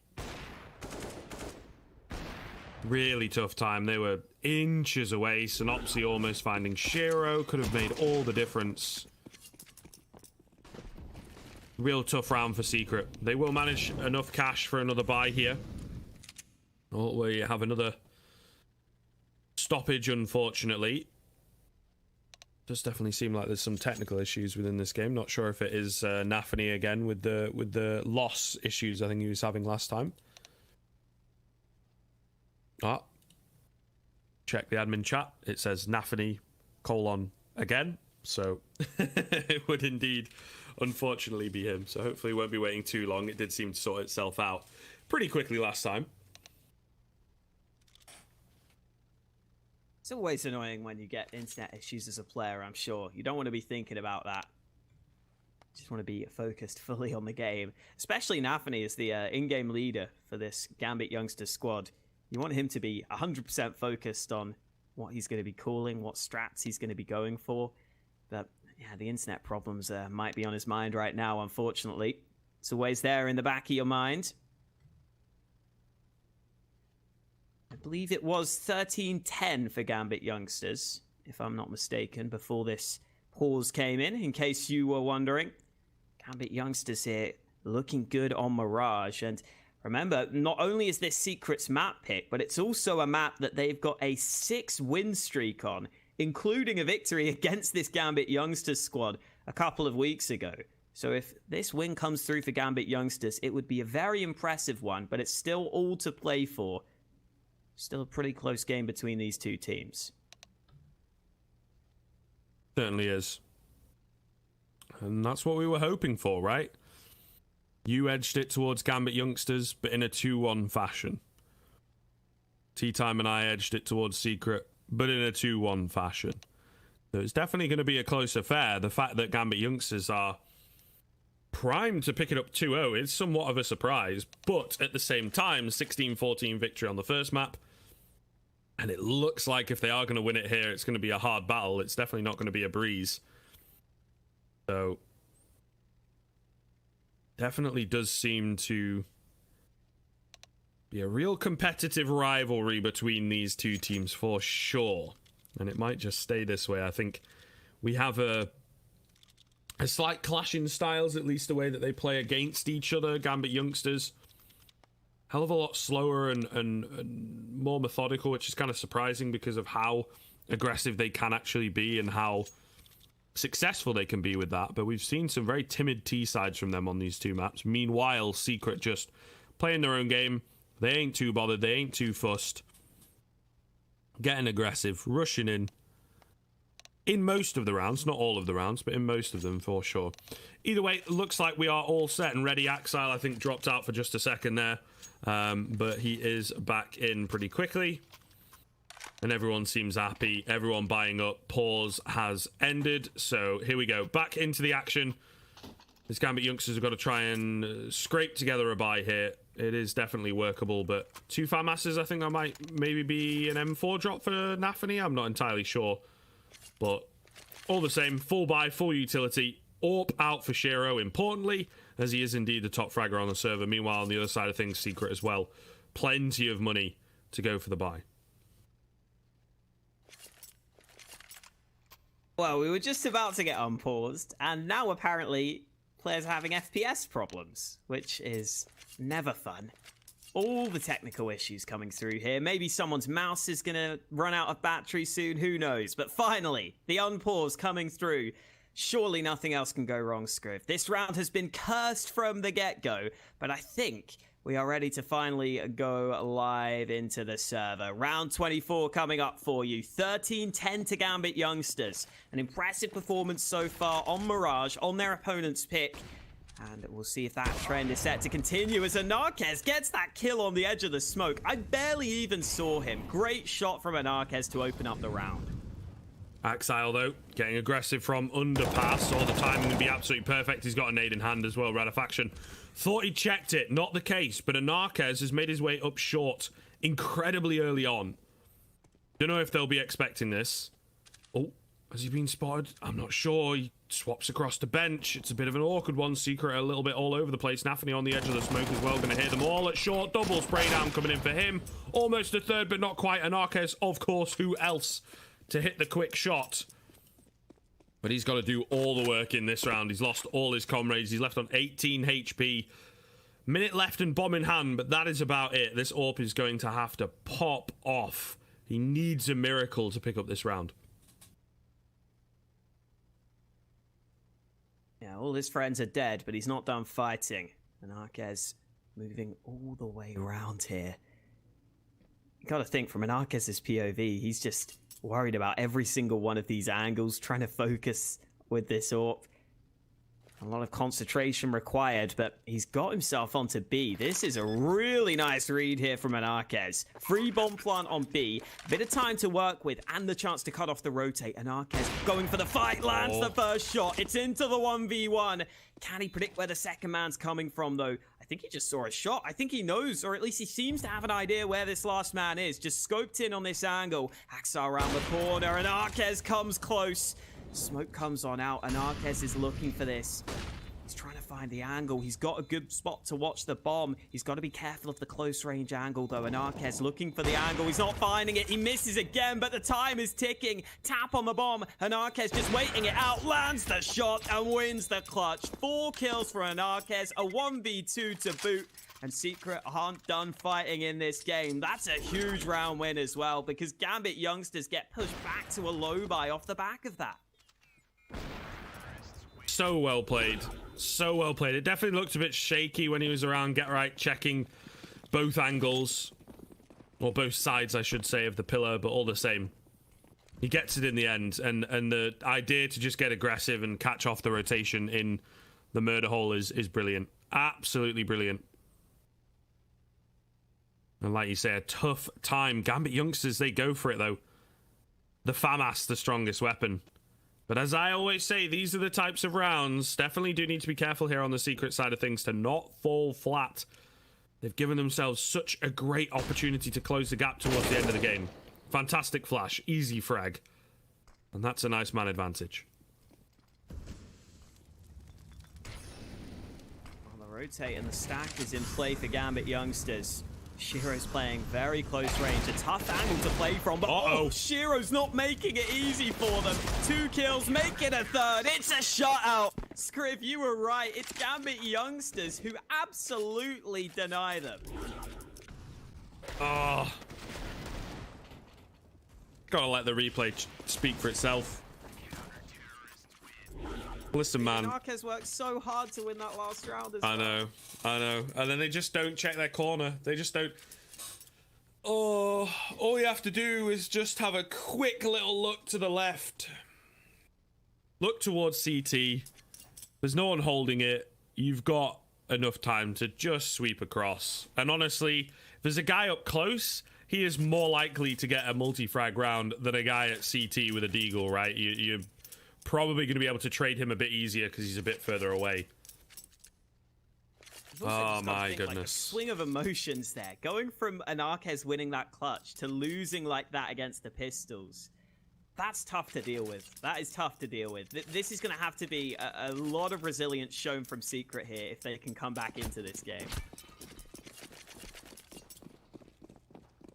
Really tough time. They were inches away. Synopsy almost finding Shiro could have made all the difference. Real tough round for Secret. They will manage enough cash for another buy here. Oh, we have another stoppage, unfortunately. Does definitely seem like there's some technical issues within this game. Not sure if it is Nafany again with the loss issues I think he was having last time. Ah, check the admin chat. It says Nafany : again. So it would indeed, unfortunately, be him. So hopefully he won't be waiting too long. It did seem to sort itself out pretty quickly last time. It's always annoying when you get internet issues as a player, I'm sure. You don't want to be thinking about that. You just want to be focused fully on the game. Especially Nafany is the in-game leader for this Gambit Youngsters squad. You want him to be 100% focused on what he's going to be calling, what strats he's going to be going for. But yeah, the internet problems might be on his mind right now, unfortunately. It's always there in the back of your mind. I believe it was 13-10 for Gambit Youngsters, if I'm not mistaken, before this pause came in case you were wondering. Gambit Youngsters here looking good on Mirage. And remember, not only is this Secret's map pick, but it's also a map that they've got a 6-win streak on, including a victory against this Gambit Youngsters squad a couple of weeks ago. So if this win comes through for Gambit Youngsters, it would be a very impressive one, but it's still all to play for. Still a pretty close game between these two teams. Certainly is. And that's what we were hoping for, right? You edged it towards Gambit Youngsters, but in a 2-1 fashion. Tea Time and I edged it towards Secret, but in a 2-1 fashion. So it's definitely going to be a close affair. The fact that Gambit Youngsters are primed to pick it up 2-0 is somewhat of a surprise, but at the same time, 16-14 victory on the first map. And it looks like if they are going to win it here, it's going to be a hard battle. It's definitely not going to be a breeze. So definitely does seem to be a real competitive rivalry between these two teams for sure. And it might just stay this way. I think we have a slight clash in styles, at least the way that they play against each other. Gambit Youngsters, hell of a lot slower and more methodical, which is kind of surprising because of how aggressive they can actually be and how successful they can be with that. But we've seen some very timid T-sides from them on these two maps. Meanwhile, Secret just playing their own game. They ain't too bothered. They ain't too fussed. Getting aggressive, rushing in most of the rounds, not all of the rounds, but in most of them for sure. Either way, it looks like we are all set and ready. Axile, I think, dropped out for just a second there, but he is back in pretty quickly. And everyone seems happy. Everyone buying up. Pause has ended. So here we go. Back into the action. This Gambit Youngsters have got to try and scrape together a buy here. It is definitely workable, but 2 fan masses, I think that might maybe be an M4 drop for Nafany. I'm not entirely sure. But all the same, full buy, full utility. AWP out for Shiro, importantly, as he is indeed the top fragger on the server. Meanwhile, on the other side of things, Secret as well. Plenty of money to go for the buy. Well, we were just about to get unpaused, and now apparently players are having FPS problems, which is never fun. All the technical issues coming through here. Maybe someone's mouse is going to run out of battery soon, who knows? But finally, the unpause coming through. Surely nothing else can go wrong, Scriv. This round has been cursed from the get-go, but I think we are ready to finally go live into the server. Round 24 coming up for you. 13-10 to Gambit Youngsters. An impressive performance so far on Mirage, on their opponent's pick. And we'll see if that trend is set to continue as Anarkez gets that kill on the edge of the smoke. I barely even saw him. Great shot from Anarkez to open up the round. Axile, though, getting aggressive from underpass. Saw the timing to be absolutely perfect. He's got a nade in hand as well. Radifaction thought he checked it. Not the case, but Anarkez has made his way up short incredibly early on. Don't know if they'll be expecting this. Oh, Has he been spotted? I'm not sure. He swaps across the bench. It's a bit of an awkward one. Secret a little bit all over the place. Nafany on the edge of the smoke as well. Going to hit them all at short. Double spray down coming in for him. Almost a third, but not quite. Anarchez, of course. Who else to hit the quick shot? But he's got to do all the work in this round. He's lost all his comrades. He's left on 18 HP. Minute left and bomb in hand, but that is about it. This AWP is going to have to pop off. He needs a miracle to pick up this round. Yeah, all his friends are dead, but he's not done fighting. And Arquez moving all the way around here. You gotta think, from an Arquez's POV, he's just worried about every single one of these angles, trying to focus with this AWP. A lot of concentration required, but he's got himself onto B. This is a really nice read here from Anarchez. Free bomb plant on B, a bit of time to work with, and the chance to cut off the rotate. Anarchez going for the fight, lands the first shot. It's into the 1v1. Can he predict where the second man's coming from, though? I think he just saw a shot. I think he knows, or at least he seems to have an idea where this last man is. Just scoped in on this angle. Axar around the corner, and Anarchez comes close. Smoke comes on out, and Arquez is looking for this. He's trying to find the angle. He's got a good spot to watch the bomb. He's got to be careful of the close range angle, though. And Arquez looking for the angle. He's not finding it. He misses again, but the time is ticking. Tap on the bomb, and Arquez just waiting it out. Lands the shot and wins the clutch. 4 kills for Anarchez, a 1v2 to boot. And Secret aren't done fighting in this game. That's a huge round win as well, because Gambit Youngsters get pushed back to a low buy off the back of that. So well played. So well played. It definitely looked a bit shaky when he was around Get Right, checking both angles. Or both sides, I should say, of the pillar, but all the same. He gets it in the end, and the idea to just get aggressive and catch off the rotation in the murder hole is brilliant. Absolutely brilliant. And like you say, a tough time. Gambit Youngsters, they go for it, though. The FAMAS, the strongest weapon. But as I always say, these are the types of rounds. Definitely do need to be careful here on the Secret side of things to not fall flat. They've given themselves such a great opportunity to close the gap towards the end of the game. Fantastic flash, easy frag. And that's a nice man advantage. On the rotate, and the stack is in play for Gambit Youngsters. Shiro's playing very close range. A tough angle to play from, but Shiro's not making it easy for them. 2 kills, make it a third. It's a shutout. Scriv, you were right. It's Gambit Youngsters who absolutely deny them. Oh. Gotta let the replay speak for itself. Listen, man. Anarchez worked so hard to win that last round as well. I know. And then they just don't check their corner. They just don't. Oh, all you have to do is just have a quick little look to the left. Look towards CT. There's no one holding it. You've got enough time to just sweep across. And honestly, if there's a guy up close, he is more likely to get a multi-frag round than a guy at CT with a deagle, right? You're probably going to be able to trade him a bit easier because he's a bit further away. Oh my goodness. Like, a swing of emotions there. Going from Anarchez winning that clutch to losing like that against the Pistols. That's tough to deal with. That is tough to deal with. This is going to have to be a lot of resilience shown from Secret here if they can come back into this game.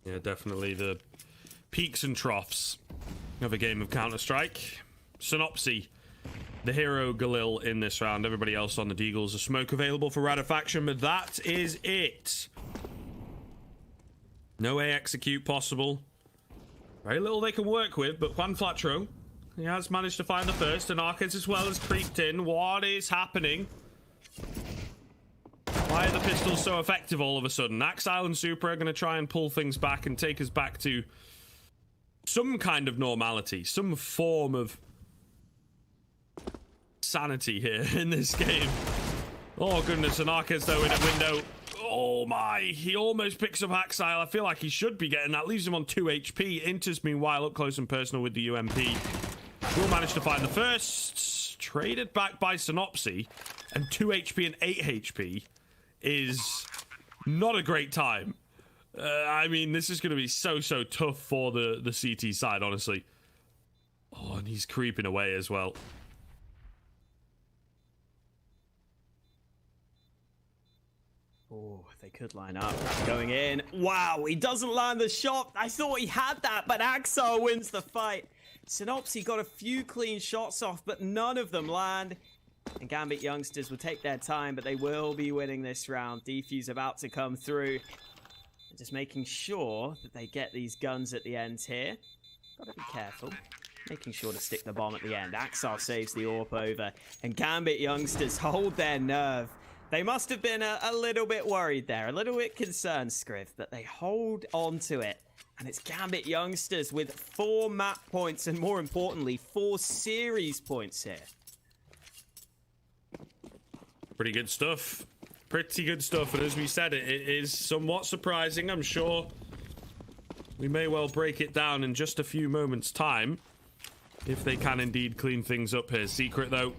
Yeah, definitely the peaks and troughs of a game of Counter-Strike. Synopsy, the hero Galil in this round. Everybody else on the Deagles. A smoke available for Ratifaction, but that is it. No A execute possible. Very little they can work with, but Juan Flatro, he has managed to find the first, and Arquez as well has creeped in. What is happening? Why are the pistols so effective all of a sudden? Axile and Super are going to try and pull things back and take us back to some kind of normality, some form of sanity here in this game. Oh goodness, and Arquez though in a window. Oh my, he almost picks up Axile. I feel like he should be getting that. Leaves him on 2 HP. Inters meanwhile up close and personal with the UMP. Will manage to find the first. Traded back by Synopsy. And 2 HP and 8 HP is not a great time. I mean, this is going to be so tough for the CT side, honestly. Oh, and he's creeping away as well. Oh, they could line up. Going in. Wow, he doesn't land the shot. I thought he had that, but Axar wins the fight. Synopsy got a few clean shots off, but none of them land. And Gambit Youngsters will take their time, but they will be winning this round. Defuse about to come through. And just making sure that they get these guns at the end here. Gotta be careful. Making sure to stick the bomb at the end. Axar saves the AWP over. And Gambit Youngsters hold their nerve. They must have been a little bit worried there, a little bit concerned, Scriv, but they hold on to it. And it's Gambit Youngsters with 4 map points and, more importantly, 4 series points here. Pretty good stuff. Pretty good stuff. And as we said, it is somewhat surprising. I'm sure we may well break it down in just a few moments' time if they can indeed clean things up here. Secret, though,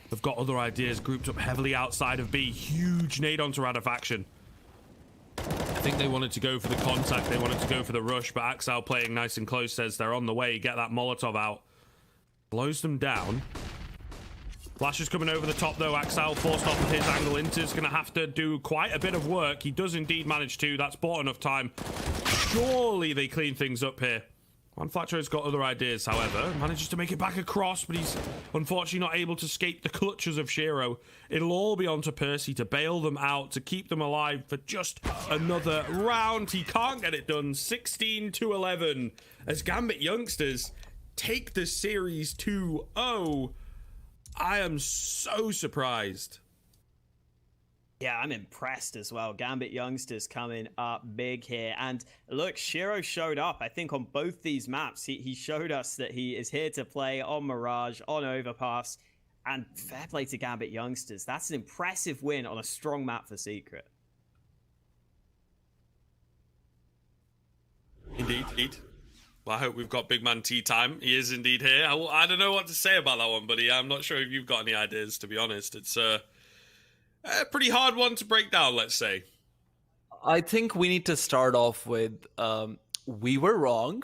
they've got other ideas grouped up heavily outside of B. Huge nade onto Radafaction. I think they wanted to go for the contact. They wanted to go for the rush, but Axel playing nice and close says they're on the way. Get that Molotov out. Blows them down. Flash is coming over the top, though. Axel forced off of his angle. Inter's going to have to do quite a bit of work. He does indeed manage to. That's bought enough time. Surely they clean things up here. Juan Flatcher's got other ideas, however. Manages to make it back across, but he's unfortunately not able to escape the clutches of Shiro. It'll all be onto Percy to bail them out, to keep them alive for just another round. He can't get it done. 16-11 as Gambit Youngsters take the series 2-0. I am so surprised. Yeah, I'm impressed as well. Gambit Youngsters coming up big here. And look, Shiro showed up, I think, on both these maps. He showed us that he is here to play on Mirage, on Overpass. And fair play to Gambit Youngsters. That's an impressive win on a strong map for Secret. Indeed. Well, I hope we've got Big Man tea time. He is indeed here. I don't know what to say about that one, buddy. I'm not sure if you've got any ideas, to be honest. It's a pretty hard one to break down, let's say. I think we need to start off with we were wrong.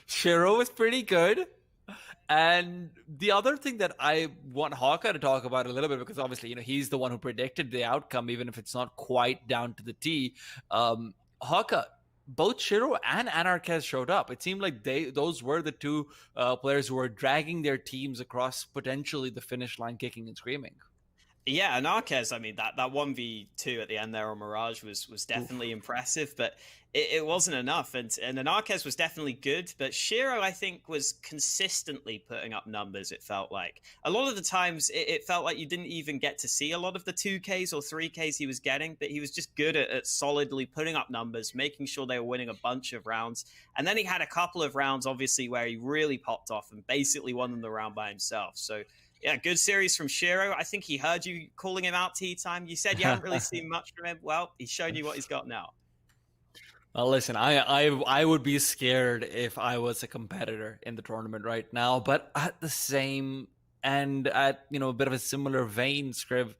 Shiro was pretty good. And the other thing that I want Hawka to talk about a little bit, because obviously, you know, he's the one who predicted the outcome, even if it's not quite down to the T. Hawka, both Shiro and Anarchez showed up. It seemed like those were the two players who were dragging their teams across potentially the finish line, kicking and screaming. Yeah, Anarchez, I mean, that 1v2 at the end there on Mirage was definitely impressive, but it wasn't enough. And Anarchez was definitely good, but Shiro, I think, was consistently putting up numbers, it felt like. A lot of the times, it felt like you didn't even get to see a lot of the 2Ks or 3Ks he was getting, but he was just good at solidly putting up numbers, making sure they were winning a bunch of rounds. And then he had a couple of rounds, obviously, where he really popped off and basically won them the round by himself. So, yeah, good series from Shiro. I think he heard you calling him out tea time. You said you haven't really seen much from him. Well, he's shown you what he's got now. Well, listen, I would be scared if I was a competitor in the tournament right now. But at the same and at, you know, a bit of a similar vein, Scriv,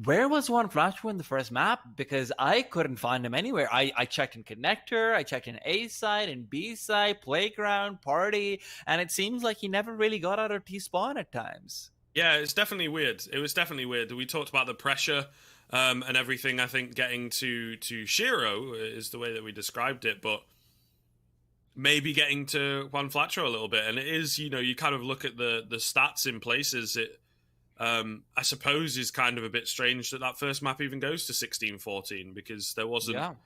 where was Juan Flash in the first map? Because I couldn't find him anywhere. I checked in Connector, I checked in A side and B side, Playground, Party, and it seems like he never really got out of T-spawn at times. Yeah, it's definitely weird. It was definitely weird. We talked about the pressure and everything. I think getting to Shiro is the way that we described it, but maybe getting to Juan Flatcher a little bit. And it is, you know, you kind of look at the stats in places. It I suppose is kind of a bit strange that first map even goes to 16-14 because there wasn't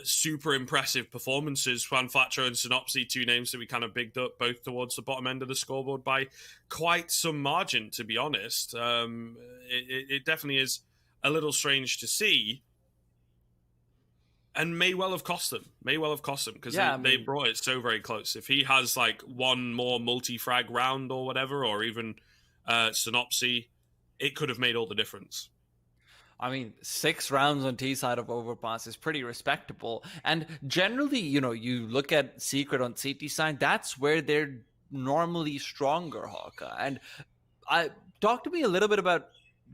super impressive performances. Juan Flatcher and Synopsy, two names that we kind of bigged up both towards the bottom end of the scoreboard by quite some margin, to be honest. It definitely is a little strange to see and may well have cost them. Because they brought it so very close. If he has like one more multi-frag round or whatever, or even Synopsy, it could have made all the difference. I mean, 6 rounds on T side of Overpass is pretty respectable. And generally, you know, you look at Secret on CT side, that's where they're normally stronger, Hawka. And talk to me a little bit about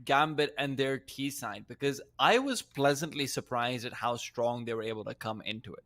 Gambit and their T side, because I was pleasantly surprised at how strong they were able to come into it.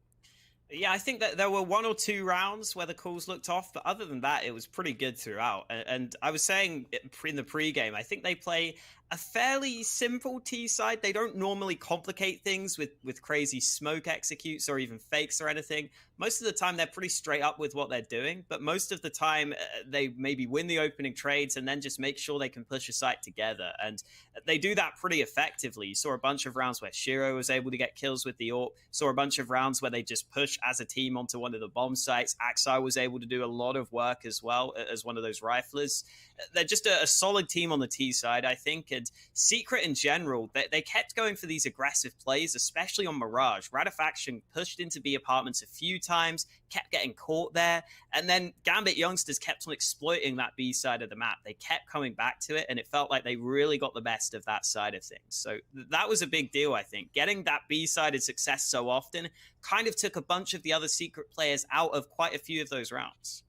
Yeah, I think that there were 1 or 2 rounds where the calls looked off, but other than that, it was pretty good throughout. And I was saying in the pregame, I think they play a fairly simple T side. They don't normally complicate things with crazy smoke executes or even fakes or anything. Most of the time, they're pretty straight up with what they're doing, but most of the time, they maybe win the opening trades and then just make sure they can push a site together. And they do that pretty effectively. You saw a bunch of rounds where Shiro was able to get kills with the AWP, saw a bunch of rounds where they just push as a team onto one of the bomb sites. Axai was able to do a lot of work as well as one of those riflers. They're just a solid team on the T side, I think. And Secret in general, they kept going for these aggressive plays, especially on Mirage. Radifaction pushed into B apartments a few times, kept getting caught there, and then Gambit Youngsters kept on exploiting that B side of the map. They kept coming back to it, and it felt like they really got the best of that side of things. So that was a big deal, I think. Getting that B-sided success so often kind of took a bunch of the other Secret players out of quite a few of those rounds.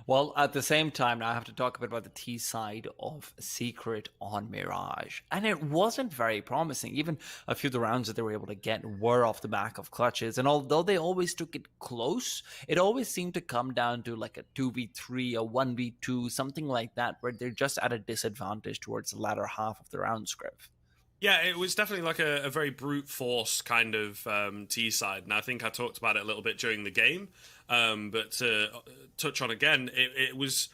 Well, at the same time, now I have to talk a bit about the T side of Secret on Mirage. And it wasn't very promising. Even a few of the rounds that they were able to get were off the back of clutches. And although they always took it close, it always seemed to come down to like a 2v3, a 1v2, something like that, where they're just at a disadvantage towards the latter half of the round script. Yeah, it was definitely like a very brute force kind of T side, and I think I talked about it a little bit during the game. But to touch on again, it was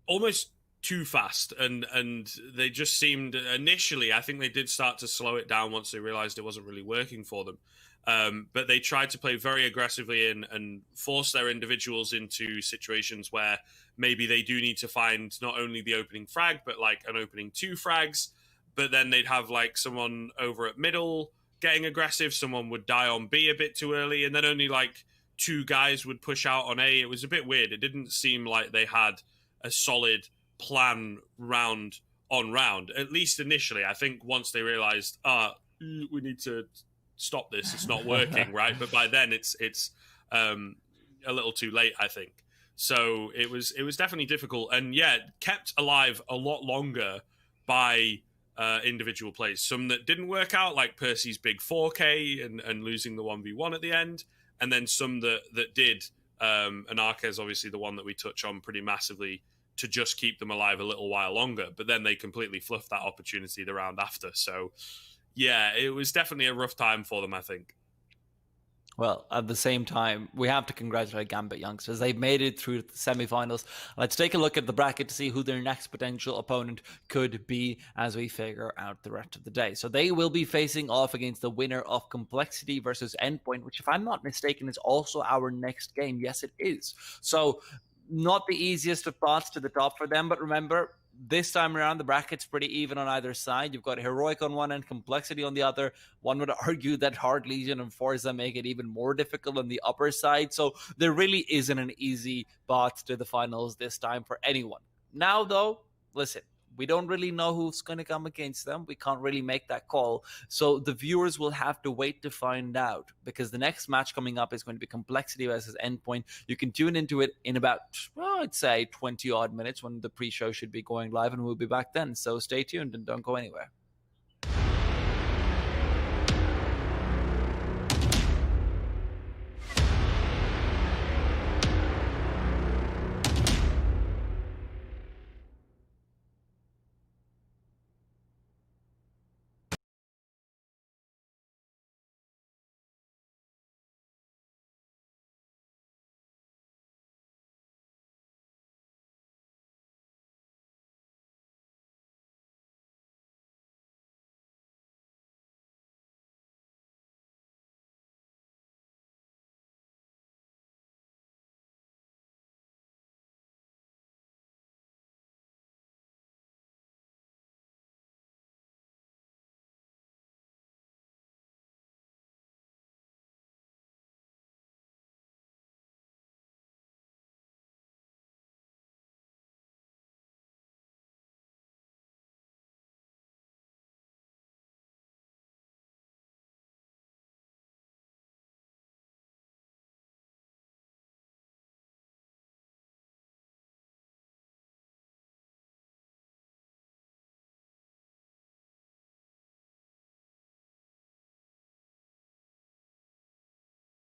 almost too fast, and they just seemed initially. I think they did start to slow it down once they realized it wasn't really working for them. But they tried to play very aggressively and force their individuals into situations where maybe they do need to find not only the opening frag, but like an opening 2 frags. But then they'd have like someone over at middle getting aggressive. Someone would die on B a bit too early, and then only like 2 guys would push out on A. It was a bit weird. It didn't seem like they had a solid plan round on round, at least initially. I think once they realized, we need to stop this. It's not working, right? But by then it's a little too late, I think. So it was definitely difficult, and yeah, kept alive a lot longer by individual plays. Some that didn't work out, like Percy's big 4K and losing the 1v1 at the end, and then some that did. And Arca's obviously the one that we touch on pretty massively to just keep them alive a little while longer, but then they completely fluffed that opportunity the round after. So yeah, it was definitely a rough time for them, I think. Well, at the same time, we have to congratulate Gambit Youngsters. They've made it through the semifinals. Let's take a look at the bracket to see who their next potential opponent could be as we figure out the rest of the day. So they will be facing off against the winner of Complexity versus Endpoint, which, if I'm not mistaken, is also our next game. Yes, it is. So not the easiest of paths to the top for them, but remember, this time around, the bracket's pretty even on either side. You've got Heroic on one and Complexity on the other. One would argue that Hard Legion and Forza make it even more difficult on the upper side. So there really isn't an easy path to the finals this time for anyone. Now, though, listen, we don't really know who's going to come against them. We can't really make that call. So the viewers will have to wait to find out, because the next match coming up is going to be Complexity versus Endpoint. You can tune into it in about, well, I'd say 20 odd minutes when the pre-show should be going live, and we'll be back then. So stay tuned and don't go anywhere.